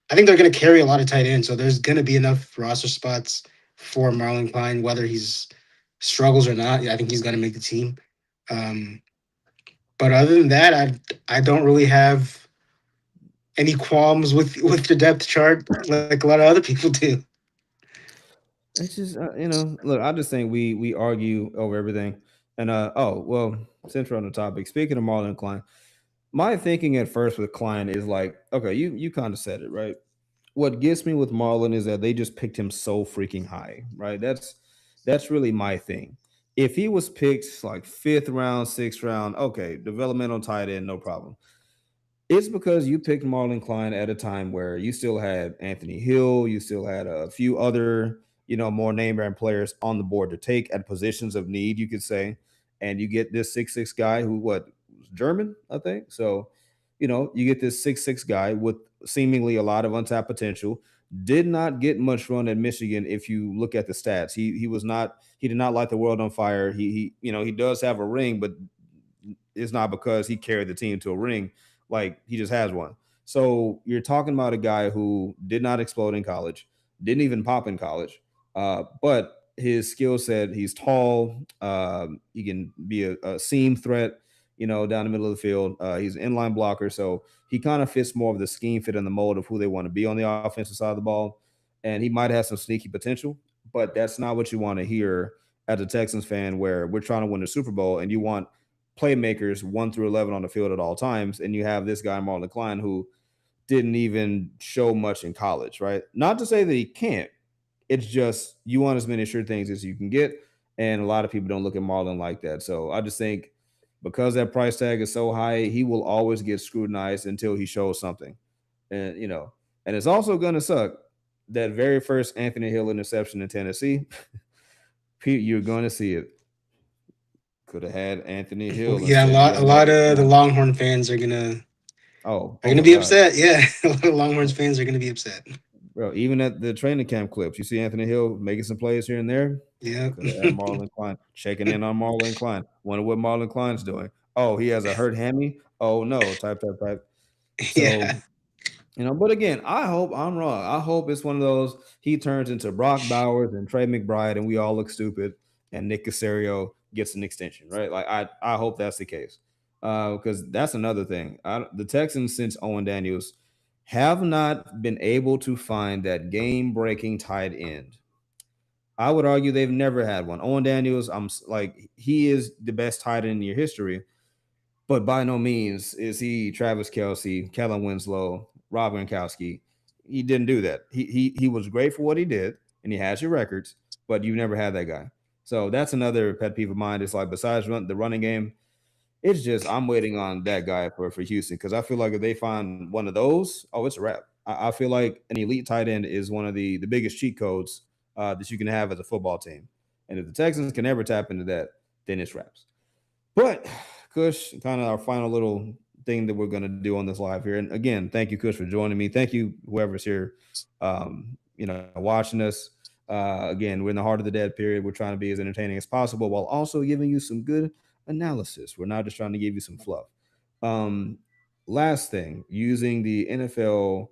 I think they're gonna carry a lot of tight ends. So there's gonna be enough roster spots for Marlon Klein, whether he's struggles or not. I think he's gonna make the team. Um, but other than that, I don't really have any qualms with the depth chart like a lot of other people do. It's just look, I just think we argue over everything. And oh well, since we're on the topic, speaking of Marlon Klein, my thinking at first with Klein is like, okay, you kind of said it right. What gets me with Marlon is that they just picked him so freaking high, right? That's really my thing. If he was picked like fifth round, sixth round, okay, developmental tight end, no problem. It's because you picked Marlon Klein at a time where you still had Anthony Hill, you still had a few other, more name brand players on the board to take at positions of need, you could say. And you get this 6'6 guy who was German, I think. So, you get this 6'6 guy with seemingly a lot of untapped potential. Did not get much run at Michigan if you look at the stats. He did not light the world on fire. He does have a ring, but it's not because he carried the team to a ring. Like he just has one. So you're talking about a guy who did not explode in college, didn't even pop in college, but his skill set, he's tall, he can be a seam threat, down the middle of the field. He's an inline blocker, so he kind of fits more of the scheme fit in the mold of who they want to be on the offensive side of the ball. And he might have some sneaky potential, but that's not what you want to hear as a Texans fan, where we're trying to win the Super Bowl and you want playmakers 1 through 11 on the field at all times. And you have this guy, Marlon Klein, who didn't even show much in college, right? Not to say that he can't. It's just you want as many sure things as you can get. And a lot of people don't look at Marlon like that. So I just think because that price tag is so high, he will always get scrutinized until he shows something. And it's also going to suck that very first Anthony Hill interception in Tennessee. Pete, you're going to see it. Could have had Anthony Hill Yeah, instead. You a had lot Marlon of the Klein. Longhorn fans are Oh gonna my be God, upset. Yeah, a lot of Longhorns fans are gonna be upset. bro! Even at the training camp clips, you see Anthony Hill making some plays here and there. Yeah, Could have had Marlon Klein checking in on Marlon Klein. Wonder what Marlon Klein's doing. Oh, he has a hurt hammy. Oh no, type type type. yeah, So but again, I hope I'm wrong. I hope it's one of those he turns into Brock Bowers and Trey McBride, and we all look stupid, and Nick Casario gets an extension, right? Like I hope that's the case, because that's another thing. The Texans since Owen Daniels have not been able to find that game-breaking tight end. I would argue they've never had one. Owen Daniels, like he is the best tight end in your history, but by no means is he Travis Kelsey, Kellen Winslow, Rob Gronkowski. He didn't do that. He was great for what he did, and he has your records, but you never had that guy. So that's another pet peeve of mine. It's like besides the running game, it's just I'm waiting on that guy for Houston because I feel like if they find one of those, oh, it's a wrap. I feel like an elite tight end is one of the biggest cheat codes that you can have as a football team. And if the Texans can ever tap into that, then it's wraps. But Kush, kind of our final little thing that we're going to do on this live here. And again, thank you, Kush, for joining me. Thank you, whoever's here, watching us. Again, we're in the heart of the dead period. We're trying to be as entertaining as possible while also giving you some good analysis. We're not just trying to give you some fluff. Um, Last thing, using the NFL,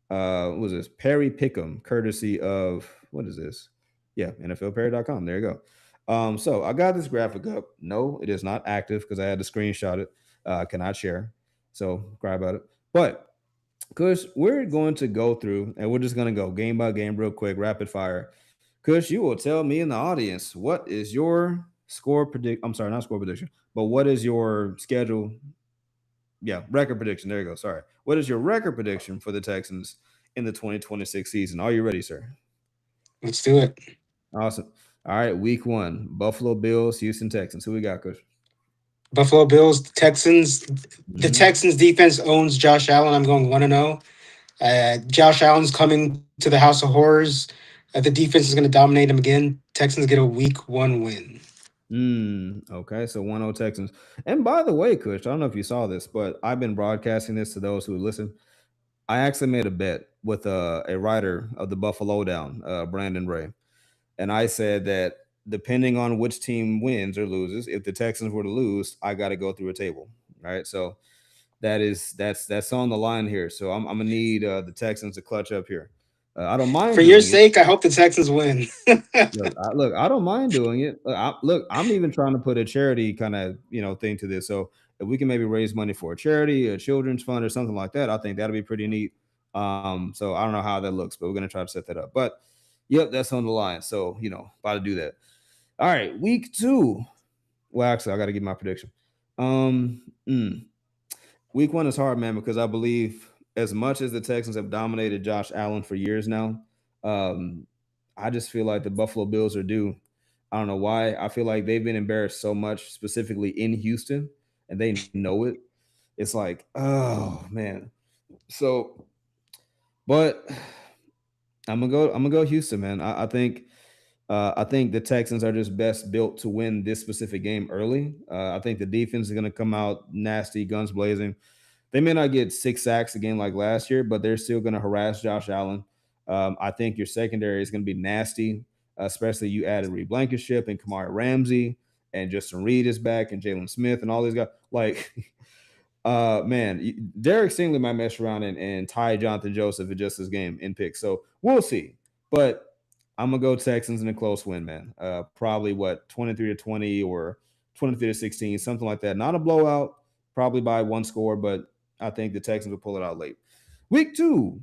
what was this? Perry Pick'em, courtesy of, what is this? Yeah, NFLPerry.com. There you go. So I got this graphic up. No, it is not active because I had to screenshot it. Cannot share. So cry about it. But Kush, we're going to go through and we're just going to go game by game real quick, rapid fire. Kush, you will tell me in the audience what is your score predict. I'm sorry, not score prediction, but what is your schedule? Yeah, record prediction. There you go. Sorry. What is your record prediction for the Texans in the 2026 season? Are you ready, sir? Let's do it. Awesome. All right, week one, Buffalo Bills, Houston Texans. Who we got, Kush? Buffalo Bills, Texans. The Mm-hmm. Texans defense owns Josh Allen. I'm going 1-0. Josh Allen's coming to the House of Horrors. The defense is going to dominate him again. Texans get a week one win. Okay, so 1-0 Texans. And by the way, Kush, I don't know if you saw this, but I've been broadcasting this to those who listen. I actually made a bet with a writer of the Buffalo Down, Brandon Ray. And I said that depending on which team wins or loses, if the Texans were to lose, I got to go through a table. Right. So that's on the line here. So I'm gonna need the Texans to clutch up here. I don't For mind your doing it. sake, I hope the Texans win. Look, I don't mind doing it. Look, I'm even trying to put a charity kind of thing to this. So if we can maybe raise money for a charity, a children's fund, or something like that, I think that'll be pretty neat. So I don't know how that looks, but we're gonna try to set that up. But yep, that's on the line. So about to do that. All right, week two. Well, actually, I got to give my prediction. Um, mm, Week one is hard, man, because I believe as much as the Texans have dominated Josh Allen for years now, um, I just feel like the Buffalo Bills are due. I don't know why. I feel like they've been embarrassed so much, specifically in Houston, and they know it. It's like, oh man. So, but I'm gonna go Houston, man. I think the Texans are just best built to win this specific game early. I think the defense is gonna come out nasty, guns blazing. They may not get 6 sacks a game like last year, but they're still going to harass Josh Allen. I think your secondary is going to be nasty, especially you added Reed Blankenship and Kamari Ramsey, and Justin Reed is back, and Jalen Smith and all these guys. Like, man, Derek Stingley might mess around and tie Jonathan Joseph in just this game in picks. So we'll see. But I'm gonna go Texans in a close win, man. Probably what 23-20 or 23-16, something like that. Not a blowout, probably by one score, but I think the Texans will pull it out late. Week two,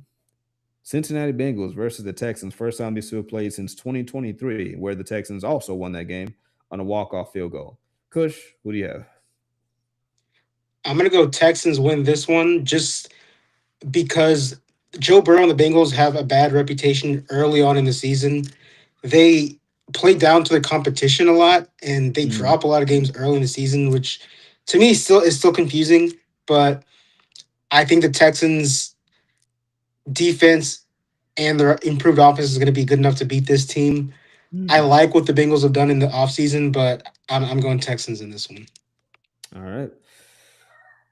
Cincinnati Bengals versus the Texans. First time these two have played since 2023, where the Texans also won that game on a walk-off field goal. Kush, who do you have? I'm going to go Texans win this one just because Joe Burrow and the Bengals have a bad reputation early on in the season. They play down to the competition a lot and they Mm, drop a lot of games early in the season, which to me still confusing. But I think the Texans defense and their improved offense is going to be good enough to beat this team. I mm. like what the Bengals have done in the offseason, but I'm going Texans in this one. All right.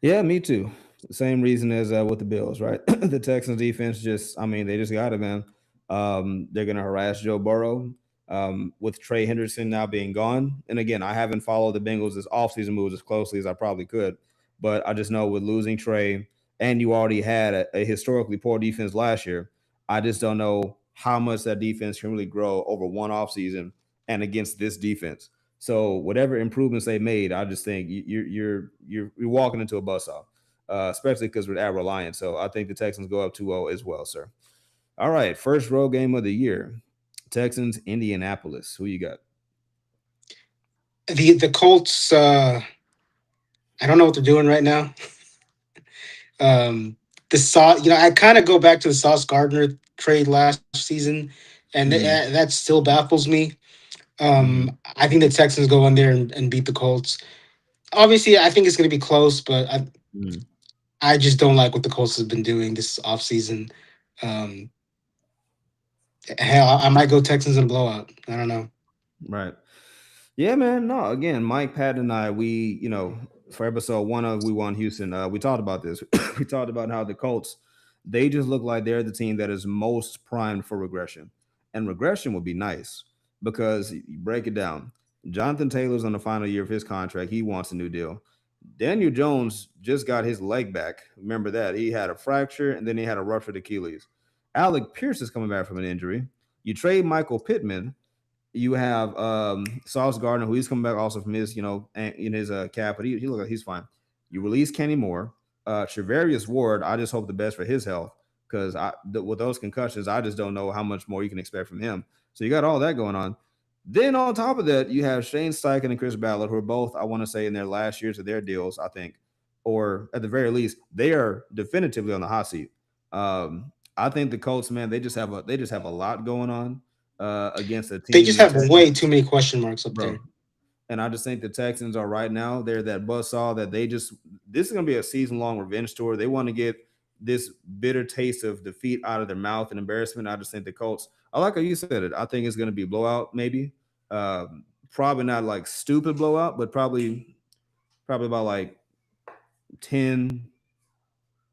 Yeah, me too. Same reason as with the Bills, right? The Texans defense just, I mean, they just got it, man. They're going to harass Joe Burrow with Trey Henderson now being gone. And again, I haven't followed the Bengals' offseason moves as closely as I probably could, but I just know with losing Trey and you already had a historically poor defense last year, I just don't know how much that defense can really grow over one offseason and against this defense. So whatever improvements they made, I just think you're walking into a bus off, especially because we're at Reliant. So I think the Texans go up 2-0 as well, sir. All right, first road game of the year, Texans Indianapolis. Who you got? The Colts, I don't know what they're doing right now. The I kind of go back to the Sauce Gardner trade last season, and Mm, that still baffles me. mm, I think the Texans go in there and beat the Colts. Obviously, I think it's going to be close, but mm. I just don't like what the Colts has been doing this offseason. Um, Hell, I might go Texans in a blowout. I don't know. Right. Yeah, man. No, again, Mike, Pat, and I, for episode one of We Won Houston, we talked about this. We talked about how the Colts, they just look like they're the team that is most primed for regression. And regression would be nice because you break it down. Jonathan Taylor's on the final year of his contract. He wants a new deal. Daniel Jones just got his leg back. Remember that. He had a fracture and then he had a ruptured Achilles. Alec Pierce is coming back from an injury. You trade Michael Pittman, you have Sauce Gardner, who he's coming back also from his, in his cap, but he look like he's fine. You release Kenny Moore, Trevarius Ward. I just hope the best for his health because with those concussions, I just don't know how much more you can expect from him. So you got all that going on. Then on top of that, you have Shane Steichen and Chris Ballard, who are both, I want to say, in their last years of their deals, I think, or at the very least, they are definitively on the hot seat. I think the Colts, man, they just have a lot going on against a They team, just the have Texans, way too many question marks up bro. there. And I just think the Texans are right now. They're that buzzsaw that this is gonna be a season long revenge tour. They want to get this bitter taste of defeat out of their mouth and embarrassment. I just think the Colts. I like how you said it. I think it's gonna be blowout, maybe. Probably not like stupid blowout, but probably about like 10,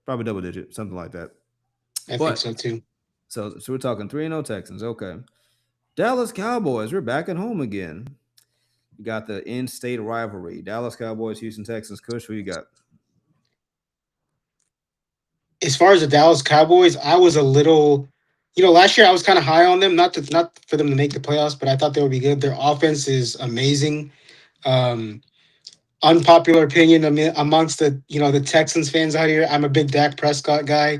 probably double digit, something like that. I think But so too. so we're talking 3-0 Texans. Okay. Dallas Cowboys, we're back at home again. You got the in-state rivalry. Dallas Cowboys, Houston Texans. Kush, who you got? As far as the Dallas Cowboys, I was a little, last year I was kind of high on them, not for them to make the playoffs, but I thought they would be good. Their offense is amazing. Um, Unpopular opinion amongst the Texans fans out here. I'm a big Dak Prescott guy.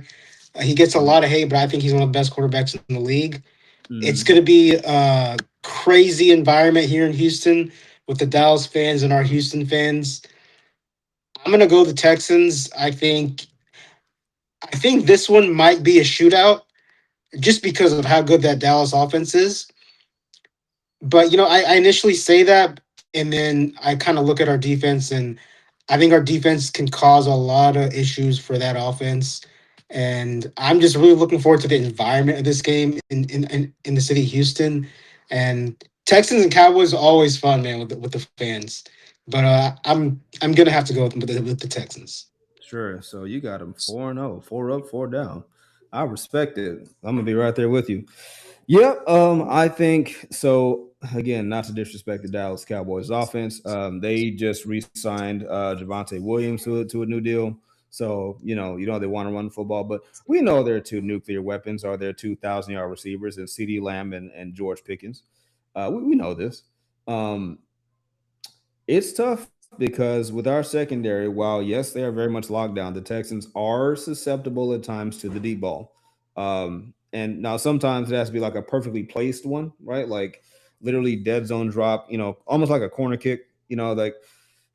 He gets a lot of hate, but I think he's one of the best quarterbacks in the league. It's Mm-hmm. going to be a crazy environment here in Houston with the Dallas fans and our Houston fans. I'm going to go the Texans. I think this one might be a shootout just because of how good that Dallas offense is. But I initially say that, and then I kind of look at our defense, and I think our defense can cause a lot of issues for that offense. And I'm just really looking forward to the environment of this game in the city of Houston. And Texans and Cowboys are always fun, man, with the fans. But I'm gonna have to go with the Texans. Sure. So you got them 4-0, four up, four down. I respect it. I'm gonna be right there with you. Yep. I think so. Again, not to disrespect the Dallas Cowboys offense, they just re-signed Javante Williams to a new deal. So they want to run the football, but we know their two nuclear weapons are their 2,000-yard receivers and C.D. Lamb and George Pickens. We know this. Um, it's tough because with our secondary, while yes, they are very much locked down, the Texans are susceptible at times to the deep ball. And now sometimes it has to be like a perfectly placed one, right? Like literally dead zone drop, almost like a corner kick. Like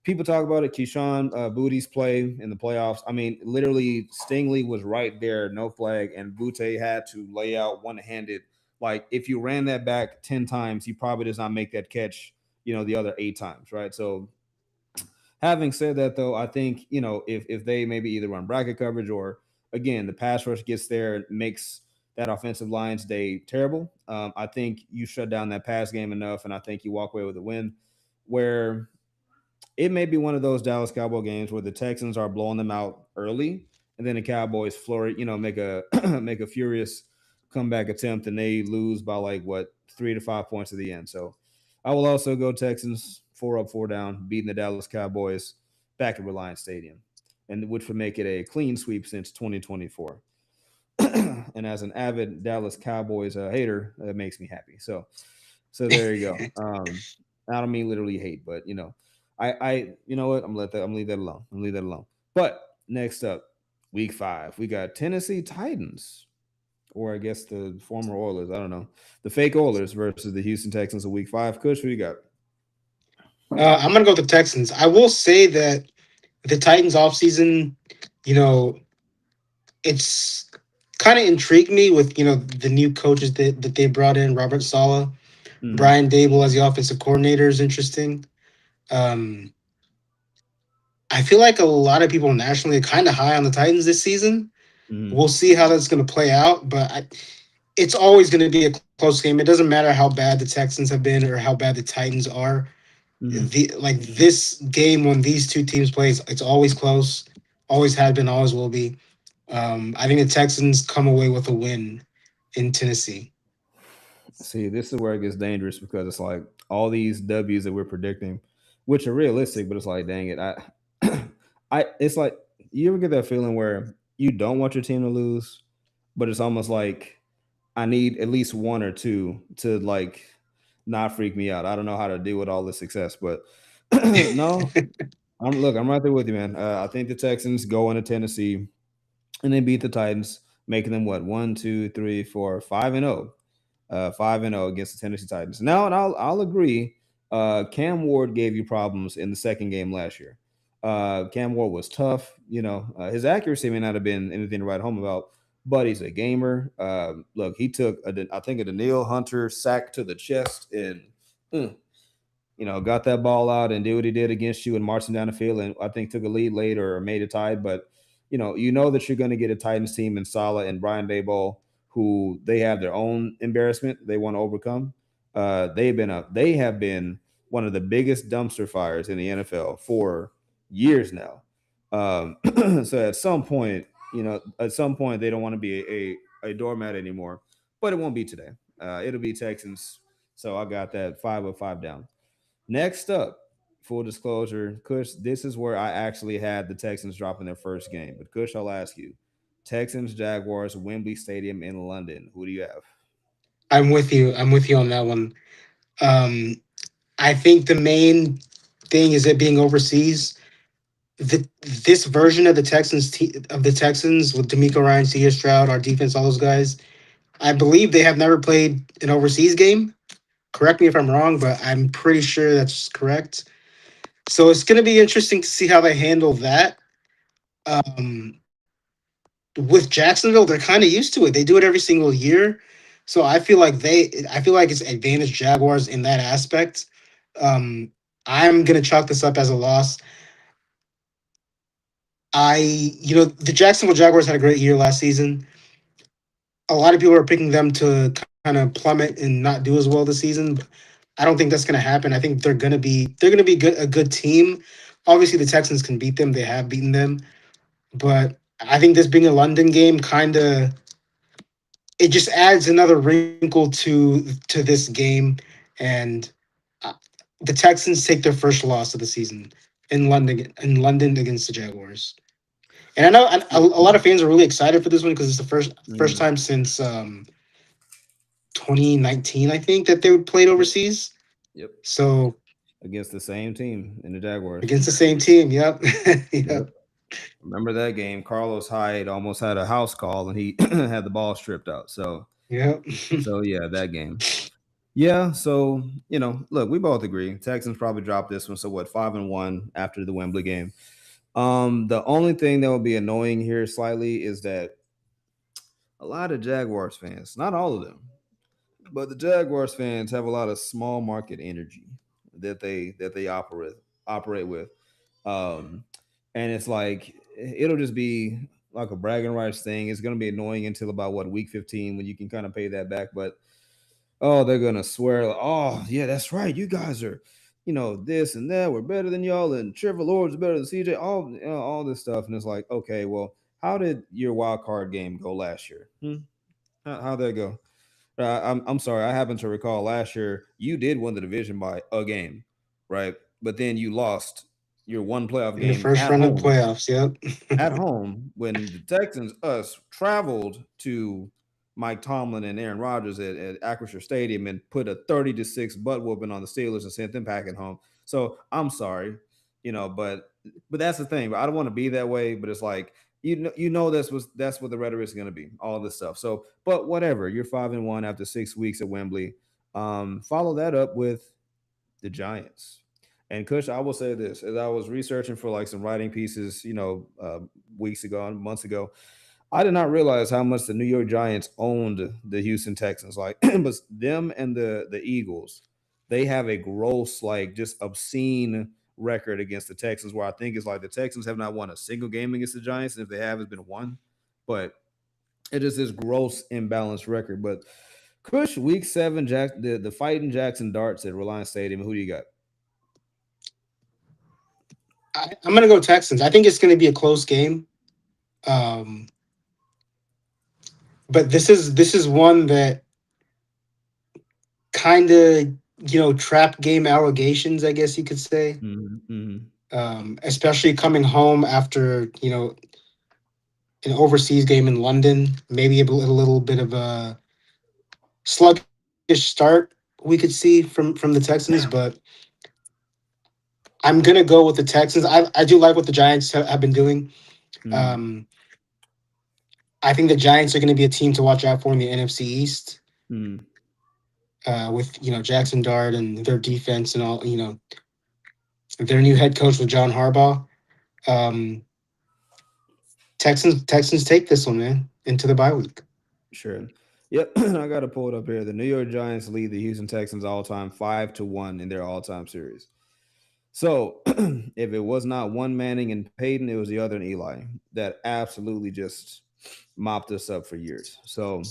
people talk about it. Keyshawn Booty's play in the playoffs. I mean, literally Stingley was right there, no flag, and Booty had to lay out one handed. Like if you ran that back 10 times, he probably does not make that catch the other 8 times, right? So having said that, though, I think if they maybe either run bracket coverage or again the pass rush gets there, makes that offensive line's day terrible. I think you shut down that pass game enough, and I think you walk away with a win. Where it may be one of those Dallas Cowboy games where the Texans are blowing them out early, and then the Cowboys flurry, make a make a furious comeback attempt, and they lose by like what 3 to 5 points at the end. So I will also go Texans 4 up, 4 down, beating the Dallas Cowboys back at Reliance Stadium, and which would make it a clean sweep since 2024. And as an avid Dallas Cowboys hater, that makes me happy. So there you go. I don't mean literally hate, but I you know what? I'm gonna leave that alone. I'm gonna leave that alone. But next up, week 5, we got Tennessee Titans, or I guess the former Oilers. I don't know, the fake Oilers versus the Houston Texans of week 5. Kush, who you got? I'm gonna go with the Texans. I will say that the Titans offseason, you know, it's kind of intrigued me with the new coaches that they brought in. Robert Sala, Mm-hmm. Brian Dable as the offensive coordinator is interesting. Um, I feel like a lot of people nationally are kind of high on the Titans this season. Mm-hmm. We'll see how that's going to play out, but it's always going to be a close close game. It doesn't matter how bad the Texans have been or how bad the Titans are. Mhm. The like this game when these two teams play, it's always close. Always had been, always will be. I think the Texans come away with a win in Tennessee. See, this is where it gets dangerous because it's like all these W's that we're predicting, which are realistic, but it's like, dang it, it's like you ever get that feeling where you don't want your team to lose, but it's almost like I need at least one or two to like not freak me out. I don't know how to deal with all this success, but no, I'm right there with you, man. I think the Texans go into Tennessee and they beat the Titans, making them what 1, 2, 3, 4, 5-0, 5-0 against the Tennessee Titans. Now, and I'll agree. Cam Ward gave you problems in the second game last year. Cam Ward was tough. His accuracy may not have been anything to write home about, but he's a gamer. Look, he took I think a Daniil Hunter sack to the chest and. Got that ball out and did what he did against you and marched him down the field and I think took a lead late or made it tied. But you know that you're going to get a Titans team in Salah and Brian Daboll who they have their own embarrassment they want to overcome. They have been one of the biggest dumpster fires in the NFL for years now. So at some point they don't want to be a doormat anymore, but it won't be today. It'll be Texans. So I got that 5-5 down. Next up, full disclosure, Kush, this is where I actually had the Texans dropping their first game. But Kush, I'll ask you. Texans, Jaguars, Wembley Stadium in London. Who do you have? I'm with you. I'm with you on that one. Um, I think the main thing is it being overseas. This version of the Texans with D'Amico Ryan, C. Stroud, our defense, all those guys. I believe they have never played an overseas game. Correct me if I'm wrong, but I'm pretty sure that's correct. So it's going to be interesting to see how they handle that. Um, with Jacksonville, they're kind of used to it. They do it every single year. So I feel like it's advantage Jaguars in that aspect. Um, I'm gonna chalk this up as a loss. The Jacksonville Jaguars had a great year last season. A lot of people are picking them to kind of plummet and not do as well this season. But I don't think that's going to happen. I think they're going to be a good team. Obviously, the Texans can beat them. They have beaten them, but I think this being a London game kind of it just adds another wrinkle to this game, and uh, the Texans take their first loss of the season in London against the Jaguars. And I know a lot of fans are really excited for this one because it's the first Mm, time since 2019, I think, that they played yep. overseas. Yep. So Against the same team in the Jaguars. against the same team, yep, Yep. yep, Remember that game? Carlos Hyde almost had a house call and he had the ball stripped out. So yep. so yeah, that game. Yeah, so look, we both agree. Texans probably dropped this one. So what, 5-1 after the Wembley game. The only thing that will be annoying here slightly is that a lot of Jaguars fans, not all of them, but the Jaguars fans have a lot of small market energy that they operate with. Um, and it's like it'll just be like a bragging rights thing. It's gonna be annoying until about what week 15 when you can kind of pay that back. But oh, they're gonna swear, like, oh yeah, that's right. You guys are, this and that. We're better than y'all, and Trevor Lawrence is better than CJ. All this stuff, and it's like, okay, well, how did your wild card game go last year? How'd that go? I'm sorry. I happen to recall last year you did win the division by a game, right? But then you lost your one playoff In the game first at round of the home. playoffs, yep. At home, when the Texans us traveled to Mike Tomlin and Aaron Rodgers at Acrisure Stadium and put a 30-6 butt whooping on the Steelers and sent them packing home. So I'm sorry, but that's the thing. I don't want to be that way, but it's like that's what the rhetoric is going to be. All this stuff. So, but whatever. You're 5-1 after 6 weeks at Wembley. Follow that up with the Giants. And Kush, I will say this: as I was researching for like some writing pieces, weeks ago and months ago, I did not realize how much the New York Giants owned the Houston Texans. Like, it was them and the Eagles. They have a gross, like, just obscene record against the Texans. Where I think it's like the Texans have not won a single game against the Giants, and if they have, it's been one. But it is this gross imbalanced record. But Kush, week seven, the fighting Jackson Darts at Reliance Stadium. Who do you got? I'm gonna go Texans. I think it's gonna be a close game. Um, but this is one that kind of trap game allegations, I guess you could say. Mm-hmm. Especially coming home after an overseas game in London, maybe a little bit of a sluggish start we could see from the Texans, but I'm gonna go with the Texans. I do like what the Giants have been doing. Mm-hmm. Um, I think the Giants are going to be a team to watch out for in the NFC East. Mm-hmm. With Jackson Dart and their defense and all their new head coach with John Harbaugh. Um, Texans take this one, man, into the bye week. Sure. Yep. I got to pull it up here. The New York Giants lead the Houston Texans all time 5-1 in their all time series. So if it was not one Manning and Peyton, it was the other and Eli that absolutely just mopped us up for years. So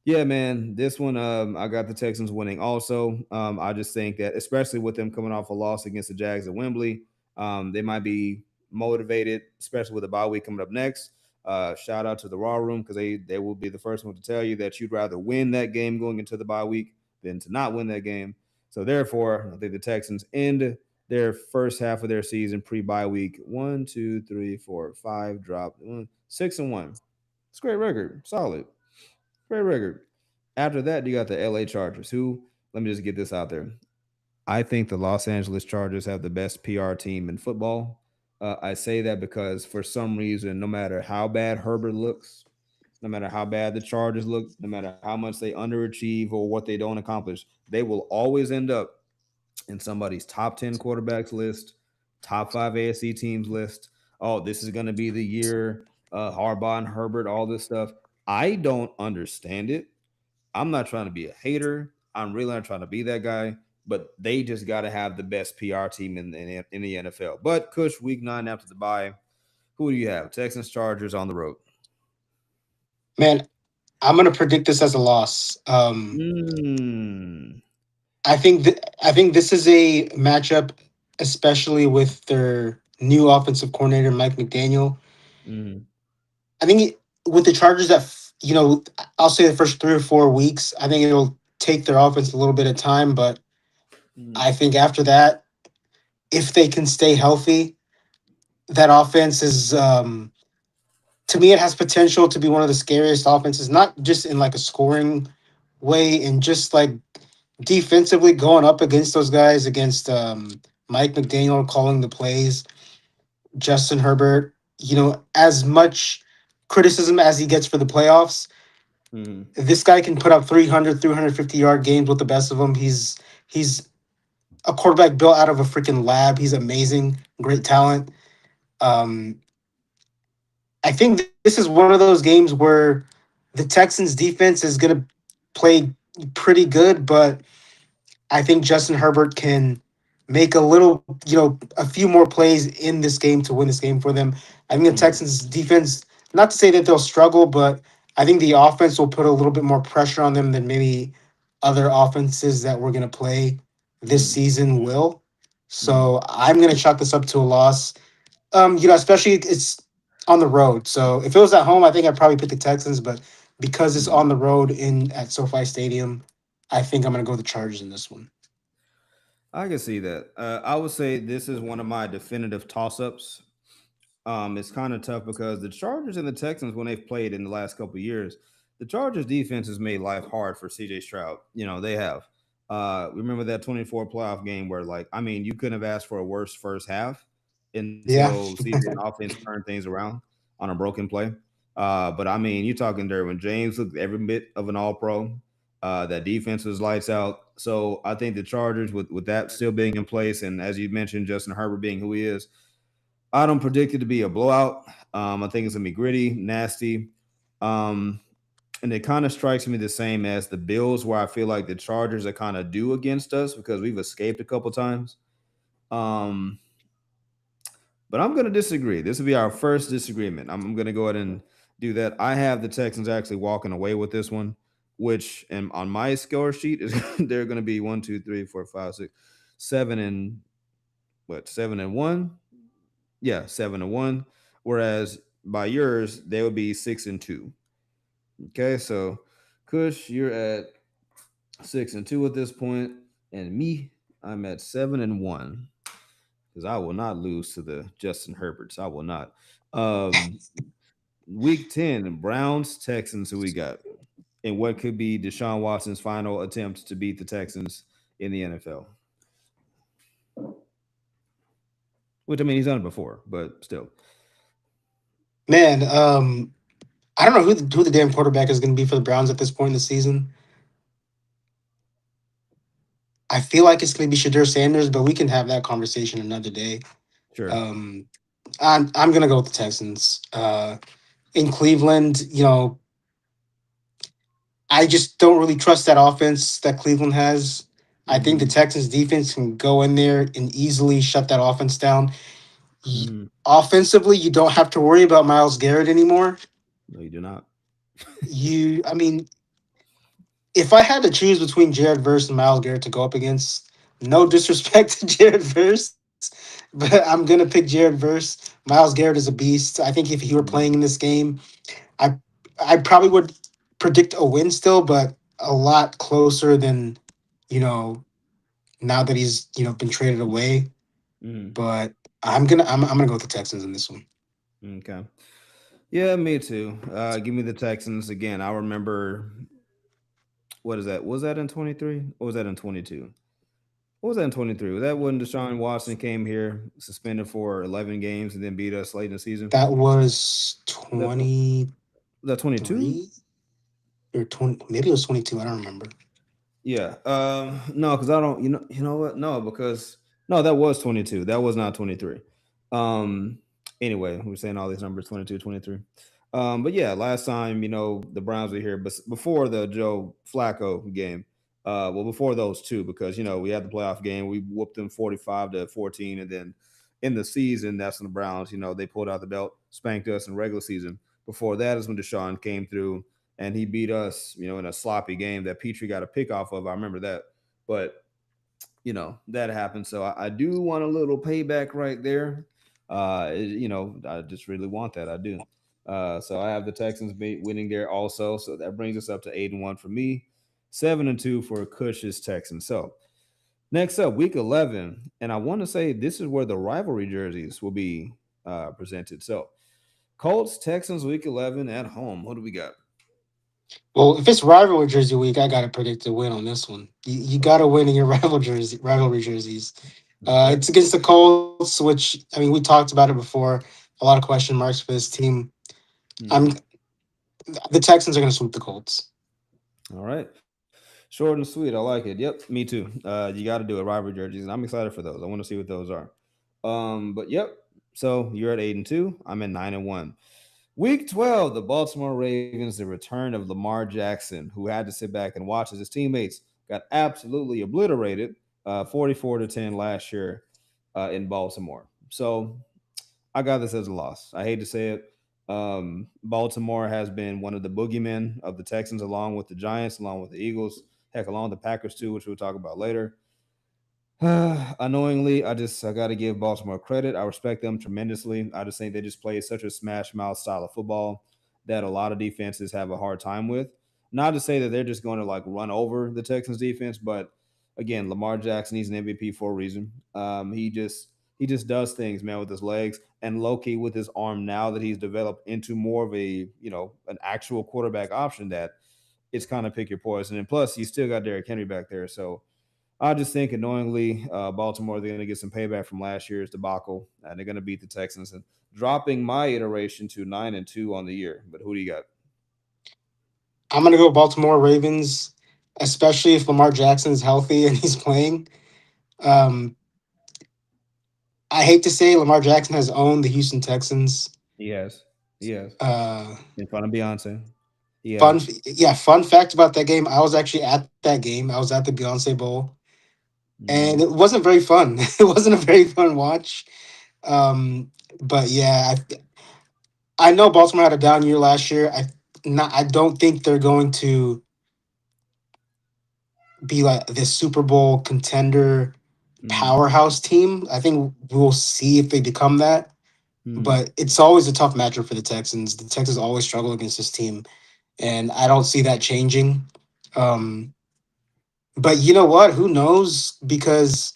yeah, man, this one I got the Texans winning. Also, I just think that especially with them coming off a loss against the Jags at Wembley, they might be motivated, especially with the bye week coming up next. Shout out to the Raw Room because they will be the first one to tell you that you'd rather win that game going into the bye week than to not win that game. So therefore, I think the Texans end their first half of their season pre bye week 1, 2, 3, 4, 5 drop 6-1. It's a great record, solid. Great record. After that, you got the LA Chargers, who, let me just get this out there. I think the Los Angeles Chargers have the best PR team in football. I say that because for some reason, no matter how bad Herbert looks, no matter how bad the Chargers look, no matter how much they underachieve or what they don't accomplish, they will always end up in somebody's top 10 quarterbacks list, top five ASC teams list. Oh, this is going to be the year Harbaugh and Herbert, all this stuff. I don't understand it. I'm not trying to be a hater. I'm really not trying to be that guy. But they just got to have the best PR team in the NFL. But Kush, week 9 after the bye, who do you have? Texans Chargers on the road. Man, I'm gonna predict this as a loss. Mm, I think this is a matchup, especially with their new offensive coordinator Mike McDaniel. mm, I think with the Chargers, I'll say the first 3 or 4 weeks, I think it'll take their offense a little bit of time, but mm, I think after that, if they can stay healthy, that offense is to me it has potential to be one of the scariest offenses, not just in like a scoring way, and just like defensively going up against those guys, against Mike McDaniel calling the plays, Justin Herbert. As much criticism as he gets for the playoffs, mm, this guy can put up 300, 350 yard games with the best of them. He's a quarterback built out of a freaking lab. He's amazing, great talent. Um, I think this is one of those games where the Texans defense is going to play pretty good, but I think Justin Herbert can make a few more plays in this game to win this game for them. I think the mm, Texans defense, not to say that they'll struggle, but I think the offense will put a little bit more pressure on them than maybe other offenses that we're going to play this mm, season will. mm, So I'm going to chalk this up to a loss. Especially it's on the road. So if it was at home, I think I'd probably pick the Texans, but because it's mm. on the road in at SoFi Stadium, I think I'm going to go with the Chargers in this one. I can see that. I would say this is one of my definitive toss ups. It's kind of tough because the Chargers and the Texans, when they've played in the last couple of years, the Chargers defense has made life hard for CJ Stroud. They have. Remember that 24 playoff game where, like, I mean, you couldn't have asked for a worse first half Yeah. until CJ and offense turned things around on a broken play. But I mean, you're talking Derwin James looked every bit of an all pro. That defense was lights out. So I think the Chargers, with that still being in place, and as you mentioned, Justin Herbert being who he is, I don't predict it to be a blowout. I think it's gonna be gritty, nasty, um, and it kind of strikes me the same as the Bills, where I feel like the Chargers are kind of due against us because we've escaped a couple times. Um, but I'm gonna disagree. This will be our first disagreement. I'm gonna go ahead and do that. I have the Texans actually walking away with this one. which and on my score sheet is they're going to be 7 and what 7-1, yeah, 7-1. Whereas by yours they would be 6-2. Okay, so Kush, you're at 6-2 at this point, and me, I'm at 7-1 because I will not lose to the Justin Herberts. I will not. Um, Week 10, Browns, Texans, who we got? And what could be Deshaun Watson's final attempt to beat the Texans in the NFL? Which, I mean, he's done it before, but still. Man, I don't know who the damn quarterback is going to be for the Browns at this point in the season. I feel like it's going to be Shadur Sanders, but we can have that conversation another day. Sure. Um, I'm going to go with the Texans. In Cleveland, I just don't really trust that offense that Cleveland has. I think the Mm-hmm. Texans defense can go in there and easily shut that offense down. Y- Mm-hmm. Offensively, you don't have to worry about Miles Garrett anymore. No, you do not. I mean, if I had to choose between Jared Verse and Miles Garrett to go up against, no disrespect to Jared Verse, but I'm gonna pick Jared Verse. Miles Garrett is a beast. I think if he were playing Mhm. in this game, I I probably would predict a win still, but a lot closer than you know now that he's been traded away. Mhm. But I'm gonna go with the Texans in this one. Okay. Yeah, me too. Give me the Texans again. I remember what is that? Was that in 23? Or was that in 22? What was that in 23? Was that when Deshaun Watson came here, suspended for 11 games, and then beat us late in the season? That was Was that, was 23 that 22? or 20, maybe it was 22. I don't remember. Yeah. No, because I don't. You know what? No, because no, that was 22. That was not 23. Um. Anyway, we're saying all these numbers 22, 23. But yeah, last time the Browns were here, but before the Joe Flacco game. Well, before those two, because we had the playoff game, we whooped them 45-14, and then in the season, that's when the Browns, they pulled out the belt, spanked us in regular season. Before that is when Deshaun came through and he beat us, in a sloppy game that Petrie got a pick off of. I remember that, but that happened. So I do want a little payback right there. I just really want that. I do. So I have the Texans winning there also. So that brings us up to 8-1 for me, 7-2 for Cush's Texans. So next up, Week 11, and I want to say this is where the rivalry jerseys will be presented. So Colts Texans Week 11 at home. What do we got? Well, if it's rivalry jersey week, I gotta predict a win on this one. You gotta win in your rivalry jerseys. Okay. It's against the Colts, which I mean we talked about it before. A lot of question marks for this team. I'm Mhm. The Texans are gonna sweep the Colts. All right. Short and sweet. I like it. Yep, me too. You got to do it. Rivalry jerseys, and I'm excited for those. I want to see what those are. But yep. So you're at 8-2. I'm at 9-1. Week 12, the Baltimore Ravens, the return of Lamar Jackson, who had to sit back and watch as his teammates got absolutely obliterated, 44-10 last year in Baltimore. So I got this as a loss. I hate to say it. Baltimore has been one of the boogeymen of the Texans, along with the Giants, along with the Eagles, heck, along with the Packers too, which we'll talk about later. Annoyingly, I got to give Baltimore credit. I respect them tremendously. I just think they just play such a smash mouth style of football that a lot of defenses have a hard time with. Not to say that they're just going to like run over the Texans defense, but again, Lamar Jackson, he's an MVP for a reason. He just does things, man, with his legs and low key with his arm. Now that he's developed into more of a an actual quarterback option, that it's kind of pick your poison. And plus, you still got Derrick Henry back there, so I just think annoyingly, Baltimore, they're going to get some payback from last year's debacle, and they're going to beat the Texans and dropping my iteration to 9-2 on the year. But who do you got? I'm gonna go Baltimore Ravens, especially if Lamar Jackson is healthy and he's playing. Um, I hate to say Lamar Jackson has owned the Houston Texans. He has. He has. Uh, In front of Beyonce. He fun, has. yeah, fun fact about that game. I was actually at that game. I was at the Beyonce Bowl, and Mm-hmm. it wasn't very fun. It wasn't a very fun watch. Um, but yeah, I know Baltimore had a down year last year. I don't think they're going to. be like this Super Bowl contender Mm, powerhouse team. I think we'll see if they become that. mm, But it's always a tough matchup for the Texans. The Texans always struggle against this team, and I don't see that changing. Um, but you know what? Who knows? Because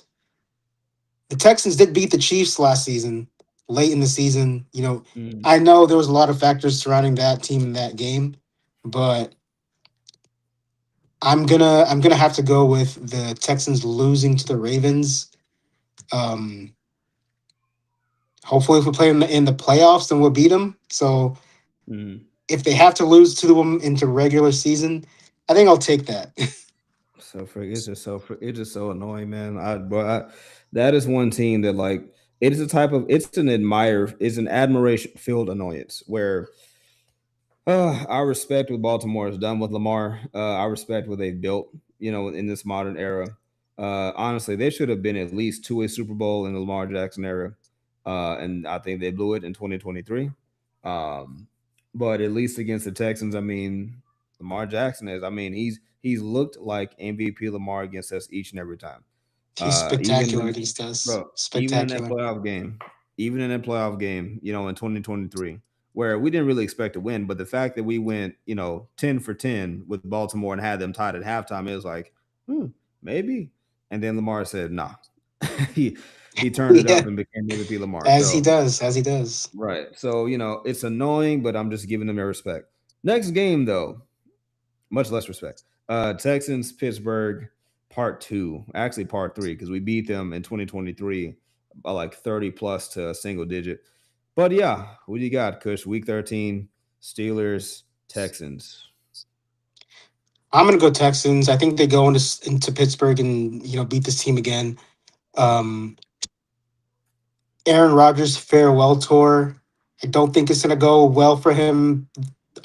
the Texans did beat the Chiefs last season, late in the season. mm, I know there was a lot of factors surrounding that team in that game, but I'm gonna have to go with the Texans losing to the Ravens. Um, Hopefully, if we play in the playoffs, then we'll beat them. So mm. if they have to lose to them into regular season, I think I'll take that. So it's just so annoying, man. That is one team that like it is a type of it's an admiration filled annoyance where I respect what Baltimore has done with Lamar. I respect what they've built, in this modern era. Honestly, they should have been at least to a Super Bowl in the Lamar Jackson era, and I think they blew it in 2023. Um, but at least against the Texans, I mean, Lamar Jackson is. I mean, he's looked like MVP Lamar against us each and every time. He's Even spectacular. in These does bro, even in that spectacular. playoff game, even in that playoff game, in 2023 where we didn't really expect to win, but the fact that we went, 10 for 10 with Baltimore and had them tied at halftime, it was like, maybe. And then Lamar said, nah. he he turned it up Yeah, and became MVP Lamar. as he So does, as he does. right. So, it's annoying, but I'm just giving them their respect. Next game though, much less respect. Texans, Pittsburgh, part two. Actually part three, because we beat them in 2023 by like 30 plus to a single digit. But yeah, what do you got, Kush? Week 13, Steelers, Texans. I'm gonna go Texans. I think they go into Pittsburgh and beat this team again. Um, Aaron Rodgers farewell tour. I don't think it's gonna go well for him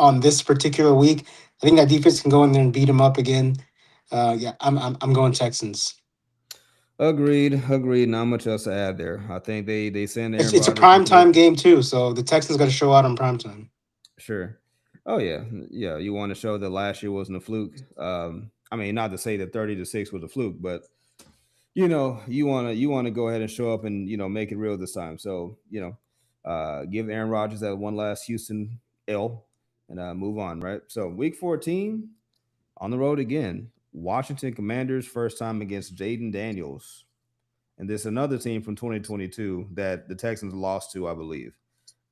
on this particular week. I think that defense can go in there and beat him up again. Yeah, I'm going Texans. Agreed. Not much else to add there. I think they send It's Aaron it's a Rodgers to prime play. time game too, so the Texans got to show out on prime time. Sure. Oh yeah, yeah. You want to show that last year wasn't a fluke. I mean, not to say that 30-6 was a fluke, but you want to go ahead and show up and make it real this time. So give Aaron Rodgers that one last Houston L and move on. Right. So week 14 on the road again. Washington Commanders first time against Jaden Daniels, and this another team from 2022 that the Texans lost to, I believe.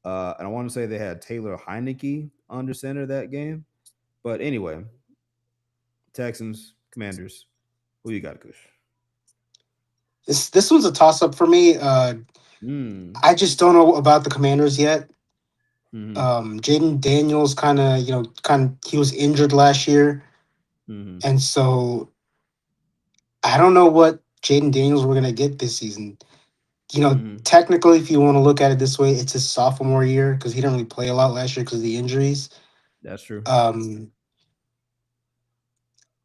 And I want to say they had Taylor Heineke under center that game. But anyway, Texans Commanders. Who you got, Kush? This one's a toss up for me. Hmm. I just don't know about the Commanders yet. Hmm. Jaden Daniels kind of he was injured last year, Hmm. and so I don't know what Jaden Daniels we're gonna get this season. Hmm. Technically, if you want to look at it this way, it's his sophomore year because he didn't really play a lot last year because of the injuries. That's true. Um,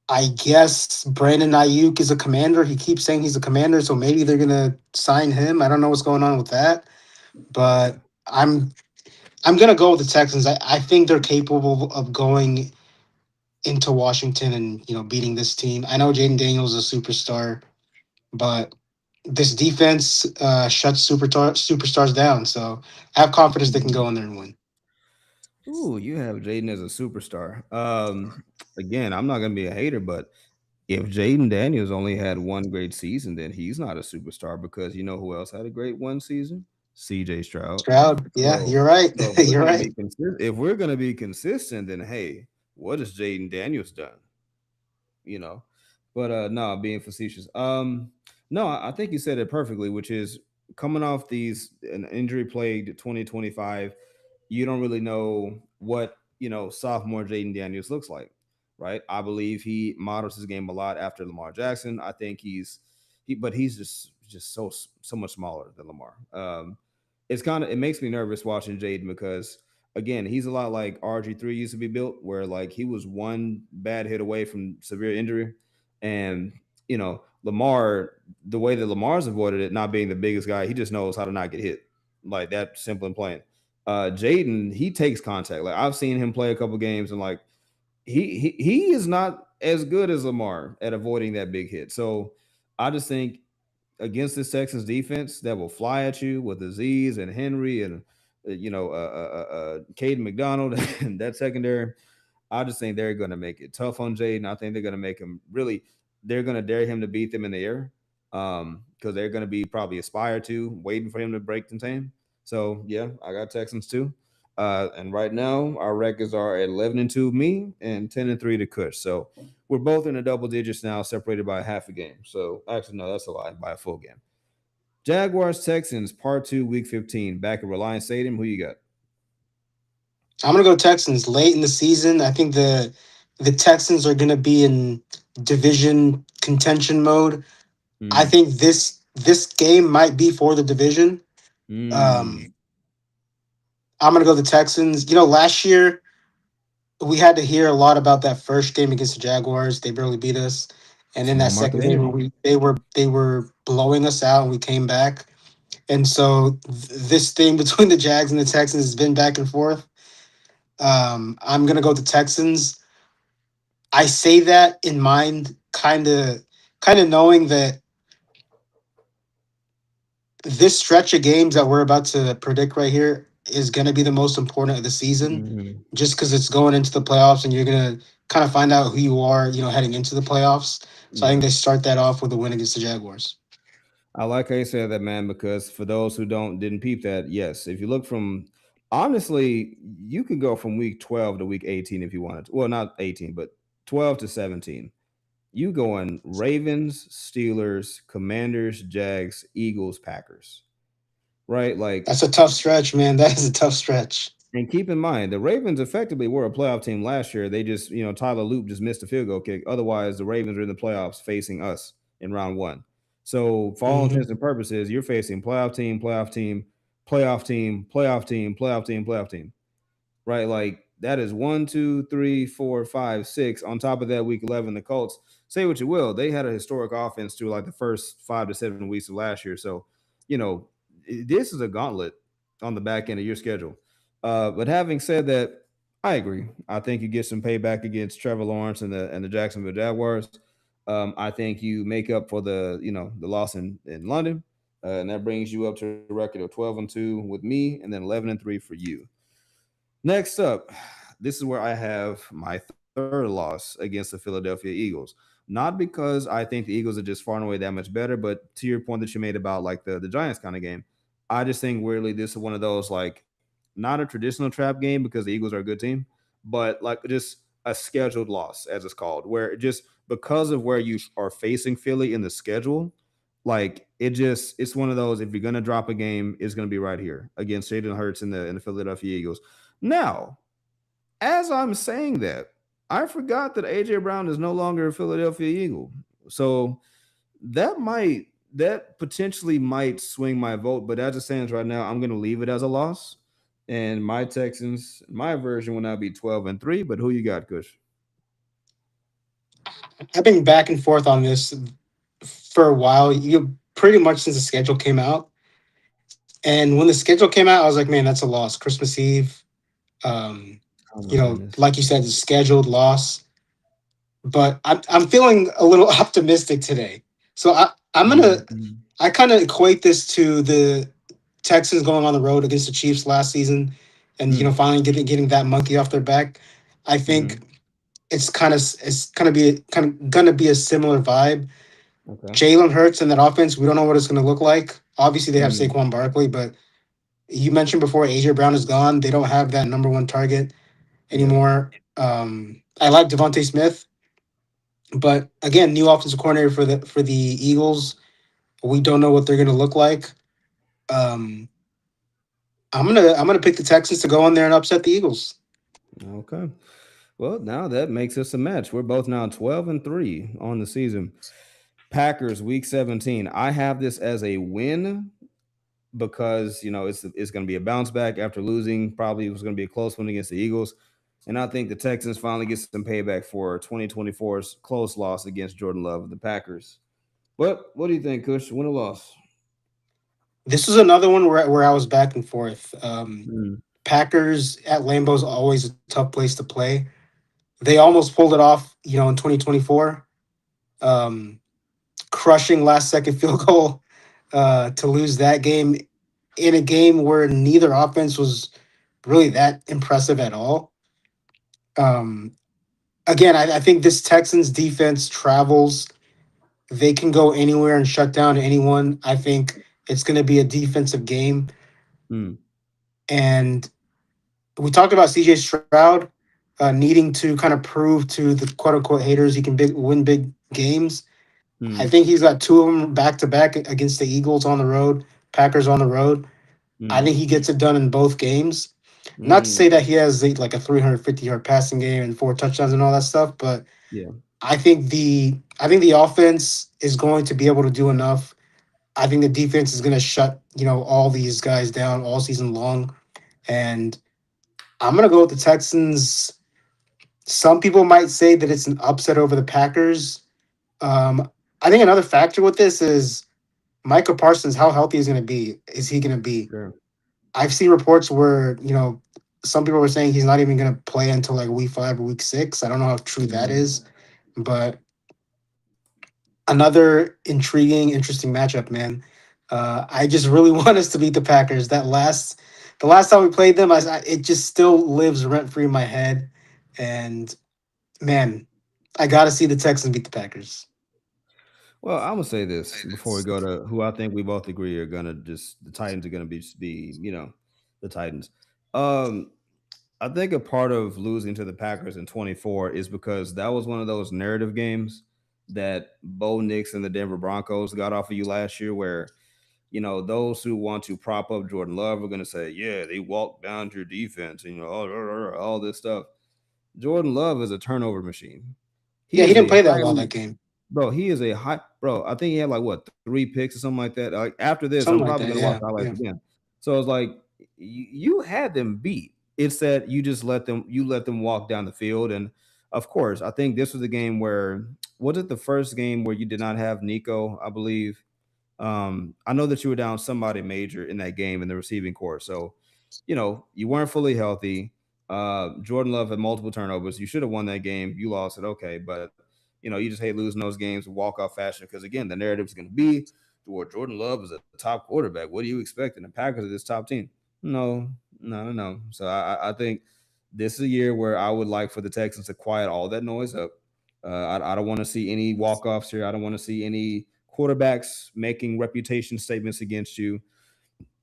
I guess Brandon Ayuk is a commander. He keeps saying he's a commander, so maybe they're gonna sign him. I don't know what's going on with that, Yeah. but I'm gonna go with the Texans. I think they're capable of going into Washington and beating this team. I know Jaden Daniels is a superstar, but this defense shuts superstars down. So I have confidence they can Mhm. go in there and win. Ooh, you have Jaden as a superstar. Again, I'm not gonna be a hater, but if Jaden Daniels only had one great season, then he's not a superstar because you know who else had a great one season? CJ Stroud. Stroud, yeah, So, you're right. so You're right. if we're gonna be consistent, then hey, what has Jaden Daniels done? you know. But no, being facetious. No, I think you said it perfectly, which is coming off these an injury plagued 2025, you don't really know what sophomore Jaden Daniels looks like, right? I believe he models his game a lot after Lamar Jackson. I think but he's just so much smaller than Lamar. It makes me nervous watching Jaden because again, he's a lot like RG3 used to be built, where like he was one bad hit away from severe injury. And, Lamar, the way that Lamar's avoided it, not being the biggest guy, he just knows how to not get hit. Like that simple and plain. Jaden, he takes contact. Like I've seen him play a couple games and like he is not as good as Lamar at avoiding that big hit. So I just think against this Texans defense that will fly at you with Aziz and Henry and Caden McDonald and that secondary. I just think they're going to make it tough on Jaden. I think they're going to make him really. They're going to dare him to beat them in the air, because they're going to be probably aspired to waiting for him to break the team. So yeah, I got Texans too. And right now our records are at 11-2 me and 10-3 to Kush. So we're both in the double digits now, separated by half a game. So actually, no, that's a lie, by a full game. Jaguars Texans Part Two, Week 15, back at Reliance Stadium. Who you got? I'm gonna go Texans late in the season. I think the Texans are gonna be in division contention mode. I Mm. think this game might be for the division. Mm. Um, I'm gonna go the Texans. Last year we had to hear a lot about that first game against the Jaguars. They barely beat us, and then that Small market second game where energy. they were blowing us out, and we came back. And so this thing between the Jags and the Texans has been back and forth. I'm gonna go the Texans. I say that in mind, kind of knowing that this stretch of games that we're about to predict right here is going to be the most important of the season, Mhm. just because it's going into the playoffs and you're going to kind of find out who you are, heading into the playoffs. So I think Yeah. they start that off with a win against the Jaguars. I like how you said that, man, because for those who didn't peep that, yes, if you look from honestly, you can go from week 12 to week 18 if you wanted to. Well, not 18, but 12 to 17. You going Ravens, Steelers, Commanders, Jags, Eagles, Packers. Right? Like, That's a tough stretch, man. That is a tough stretch. and keep in mind, the Ravens effectively were a playoff team last year. They just, Tyler Loop just missed a field goal kick. Otherwise, the Ravens are in the playoffs facing us in round one. So, for all Hmm. intents and purposes, you're facing playoff team, playoff team, playoff team, playoff team, playoff team, playoff team, right? Like that is one, two, three, four, five, six. On top of that, week 11, the Colts. Say what you will, they had a historic offense through like the first 5 to 7 weeks of last year. So, you know, this is a gauntlet on the back end of your schedule. But having said that, I agree. I think you get some payback against Trevor Lawrence and the Jacksonville Jaguars. I think you make up for the loss in London, and that brings you up to a record of 12-2 with me, and then 11-3 for you. Next up, this is where I have my third loss against the Philadelphia Eagles. Not because I think the Eagles are just far and away that much better, but to your point that you made about like the Giants kind of game, I just think weirdly this is one of those like not a traditional trap game because the Eagles are a good team, but like just a scheduled loss, as it's called, where it just because of where you are facing Philly in the schedule, like it's one of those. If you're gonna drop a game, it's gonna be right here against Jalen Hurts in the Philadelphia Eagles. Now, as I'm saying that, I forgot that AJ Brown is no longer a Philadelphia Eagle. So that potentially might swing my vote, but as it stands right now, I'm gonna leave it as a loss. And my Texans, my version will now be 12-3. But who you got, Kush? I've been back and forth on this for a while. You pretty much since the schedule came out. And when the schedule came out, I was like, man, that's a loss. Christmas Eve, um, Oh my goodness. like you said, the scheduled loss. But I'm feeling a little optimistic today. So Mhm. I kind of equate this to the Texans going on the road against the Chiefs last season, and Mm. finally getting that monkey off their back. I think Mhm. it's gonna be a similar vibe. Okay. Jalen Hurts and that offense, we don't know what it's gonna look like. Obviously, they have Mm. Saquon Barkley, but you mentioned before AJ Brown is gone. They don't have that number one target Yeah. anymore. I like Devontae Smith, but again, new offensive coordinator for the Eagles. We don't know what they're going to look like. Um, I'm gonna pick the Texans to go in there and upset the Eagles. Okay. Well, now that makes us a match. We're both now 12-3 on the season. Packers week 17. I have this as a win because it's going to be a bounce back after losing. Probably it was going to be a close one against the Eagles, and I think the Texans finally get some payback for 2024's close loss against Jordan Love and the Packers. But what do you think, Kush? Win or loss? This is another one where I was back and forth. Mm. Packers at Lambeau is always a tough place to play. They almost pulled it off, in 2024, um, crushing last second field goal to lose that game in a game where neither offense was really that impressive at all. Um, Again, I think this Texans defense travels. They can go anywhere and shut down anyone. I think it's going to be a defensive game. Mm, And we talked about CJ Stroud needing to kind of prove to the quote unquote haters he can win big games. I mm, think he's got two of them back to back against the Eagles on the road, Packers on the road. I mm, think he gets it done in both games. Not to say that mm. he has like a 350-yard passing game and four touchdowns and all that stuff, but Yeah. I think the offense is going to be able to do enough. I think the defense is going to shut all these guys down all season long, and I'm going to go with the Texans. Some people might say that it's an upset over the Packers. Um, I think another factor with this is Micah Parsons. How healthy is going to be? Is he going to be? Sure. I've seen reports where some people were saying he's not even going to play until like week 5 or week 6. I don't know how true that Mm. is, but another intriguing, interesting matchup, man. I just really want us to beat the Packers. The last time we played them, it just still lives rent free in my head. And man, I got to see the Texans beat the Packers. Well, I'm gonna say this before we go to who I think we both agree are gonna just the Titans are gonna be the Titans. Um, I think a part of losing to the Packers in 24 is because that was one of those narrative games that Bo Nix and the Denver Broncos got off of you last year, where those who want to prop up Jordan Love are gonna say, yeah, they walked down to your defense, and all this stuff. Jordan Love is a turnover machine. He Yeah, he is didn't a play that well highly that game. Bro, he is a high bro. I think he had like what 3 picks or something like that. Like after this, I'm Something probably like gonna that. watch the Yeah, highlights yeah. again. So it's like you had them beat. It's that you let them walk down the field. And of course, I think this was a game where was it the first game where you did not have Nico, I believe. I know that you were down somebody major in that game in the receiving corps. So, you weren't fully healthy. Jordan Love had multiple turnovers. You should have won that game. You lost it. Okay. But, you just hate losing those games in walk off fashion because, again, the narrative is going to be toward Jordan Love is a top quarterback. What do you expect? And the Packers are this top team. No, no, no, no. So I think this is a year where I would like for the Texans to quiet all that noise up. I don't want to see any walk offs here. I don't want to see any quarterbacks making reputation statements against you.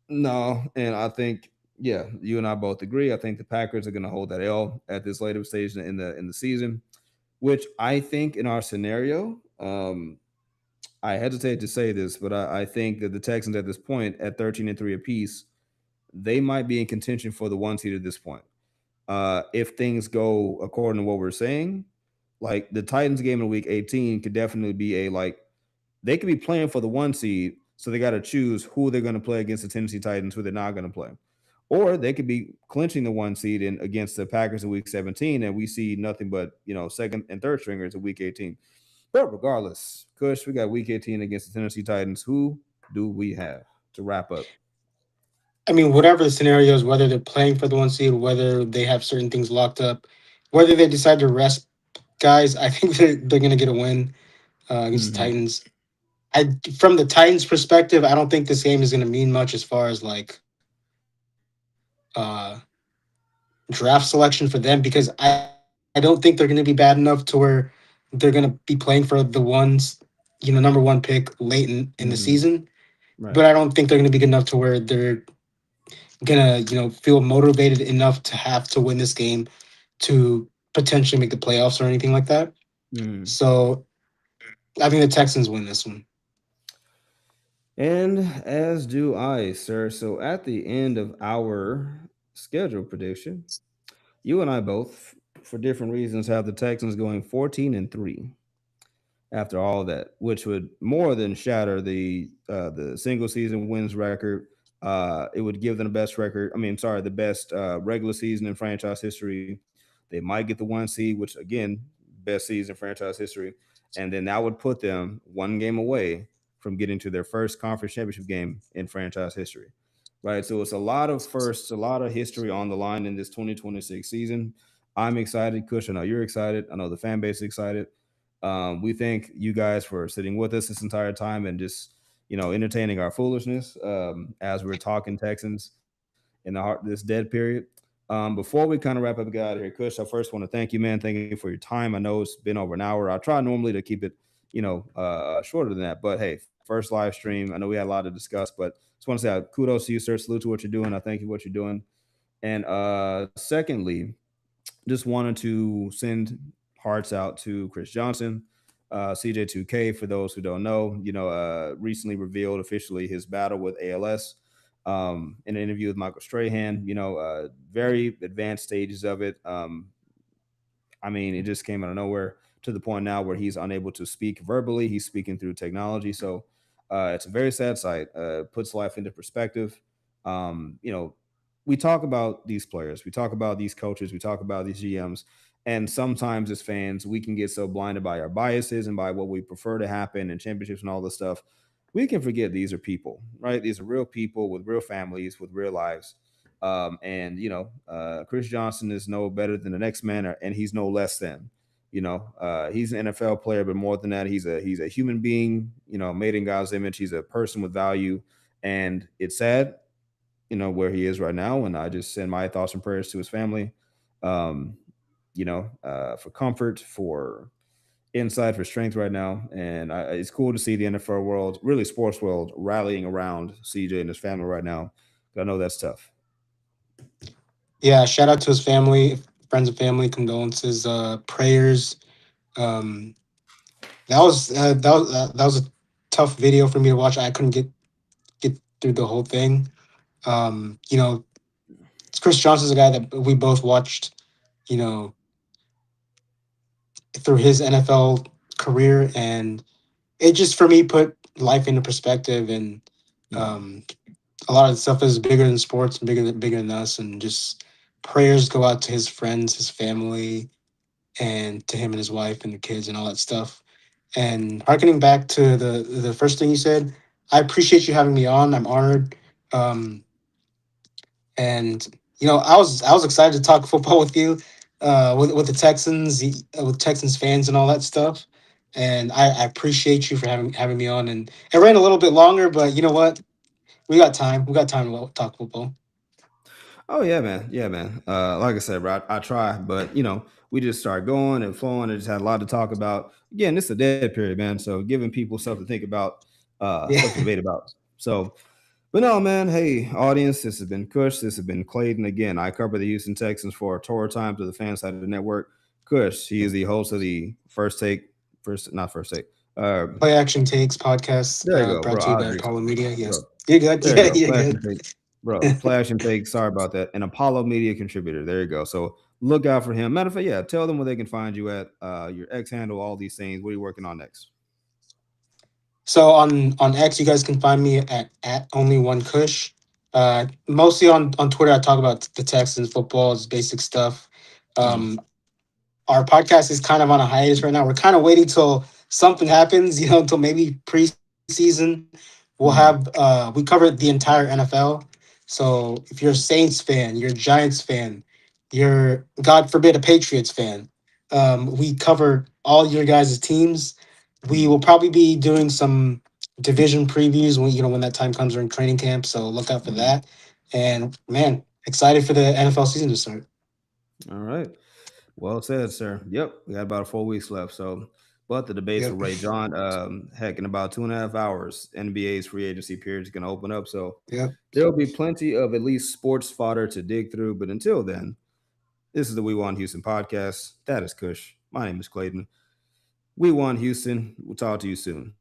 No, and I think you and I both agree. I think the Packers are going to hold that L at this later stage in the season, which I think in our scenario, I hesitate to say this, but I think that the Texans at this point at 13-3 apiece, they might be in contention for the 1 seed at this point. If things go according to what we're saying, like the Titans game in week 18 could definitely be a like they could be playing for the 1 seed, so they got to choose who they're going to play against the Tennessee Titans, who they're not going to play. Or they could be clinching the 1 seed in against the Packers in week 17, and we see nothing but second and third stringers in week 18. But regardless, Kush, we got week 18 against the Tennessee Titans. Who do we have to wrap up? I mean, whatever the scenarios, whether they're playing for the 1 seed, whether they have certain things locked up, whether they decide to rest guys, I think they're going to get a win against the Hmm. Titans. From the Titans' perspective, I don't think this game is going to mean much as far as like uh, draft selection for them because I don't think they're going to be bad enough to where they're going to be playing for the number 1 pick late in the Hmm. season. But Right. I don't think they're going to be good enough to where they're going to feel motivated enough to have to win this game to potentially make the playoffs or anything like that. Hmm. So I think the Texans win this one. And as do I, sir. So at the end of our schedule prediction, you and I both, for different reasons, have the Texans going 14-3 after all that, which would more than shatter the single season wins record. It would give them the best record. I mean, sorry, the best regular season in franchise history. They might get the 1 seed, which again, best season in franchise history, and then that would put them 1 game away from getting to their first conference championship game in franchise history. Right, so it's a lot of firsts, a lot of history on the line in this 2026 season. I'm excited. Kush, I know you're excited. I know the fan base is excited. We thank you guys for sitting with us this entire time and just entertaining our foolishness as we're talking Texans in this dead period. Before we kind of wrap up and get out of here, Kush, I first want to thank you, man. Thank you for your time. I know it's been over an hour. I try normally to keep it, shorter than that. But hey, first live stream. I know we had a lot to discuss, but just want to say kudos to you, sir. Salute to what you're doing. I thank you for what you're doing. And secondly, just wanted to send hearts out to Chris Johnson, CJ2K. For those who don't know, recently revealed officially his battle with ALS. In an interview with Michael Strahan, very advanced stages of it. I mean, it just came out of nowhere to the point now where he's unable to speak verbally. He's speaking through technology. So it's a very sad sight. Puts life into perspective. You know, we talk about these players, we talk about these coaches, we talk about these GMs, and sometimes as fans, we can get so blinded by our biases and by what we prefer to happen and championships and all this stuff. We can forget these are people, right? These are real people with real families, with real lives. Chris Johnson is no better than the next man, and he's no less than. He's an NFL player, but more than that, he's a human being. Made in God's image. He's a person with value, and it's sad, where he is right now. And I just send my thoughts and prayers to his family, um, for comfort, for insight, for strength right now. And it's cool to see the NFL world, really sports world, rallying around CJ and his family right now. I know that's tough. Yeah, shout out to his family, friends and family, condolences, prayers. Um, that was a tough video for me to watch. I couldn't get through the whole thing. You know, Chris Johnson's a guy that we both watched. You know, through his NFL career, and it just for me put life into perspective. And Mhm. um, a lot of the stuff is bigger than sports and bigger than us. And just prayers go out to his friends, his family, and to him and his wife and the kids and all that stuff. And harkening back to the first thing you said, I appreciate you having me on. I'm honored. Um, and I was excited to talk football with you, with the Texans, with Texans fans and all that stuff. And I appreciate you for having me on. And it ran a little bit longer, but you know what? We got time. We got time to talk football. Oh yeah, man. Yeah, man. Like I said, bro, I try, but we just start going and flowing and just had a lot to talk about. Again, this is a dead period, man. So giving people stuff to think about, stuff to Yeah. debate about. So, but no, man. Hey, audience, this has been Kush. This has been Clayton. Again, I cover the Houston Texans for Torah Times of the Fan Side of the Network. Kush, he is the host of the First Take, first not First Take. Play Action Takes podcast, There you go, brought bro. to you I by agree, Apollo Media. bro. Yes. You're good. There you Yeah, go. you're Play action good. take, bro. Play action take. Sorry about that. An Apollo Media contributor. There you go. So look out for him. Matter of fact, yeah. Tell them where they can find you at. Your X handle, all these things. What are you working on next? So on X, you guys can find me at only one Kush. Mostly on Twitter, I talk about the Texans football, it's basic stuff. Mhm. Um, our podcast is kind of on a hiatus right now. We're kind of waiting till something happens, until maybe preseason. We'll have Mhm. we cover the entire NFL. So if you're a Saints fan, you're a Giants fan, you're God forbid a Patriots fan, we cover all your guys' teams. We Mhm. will probably be doing some division previews when that time comes during training camp. So look out for Mhm. that. And man, excited for the NFL season to start. All right. Well said, sir. Yep. We got about 4 weeks left. So, but the debates will Yep. rage on. Heck, in about 2.5 hours, NBA's free agency period is going to open up. So Yep. there will be plenty of at least sports fodder to dig through. But until then, this is the We Want Houston podcast. That is Kush. My name is Clayton. We want Houston. We'll talk to you soon.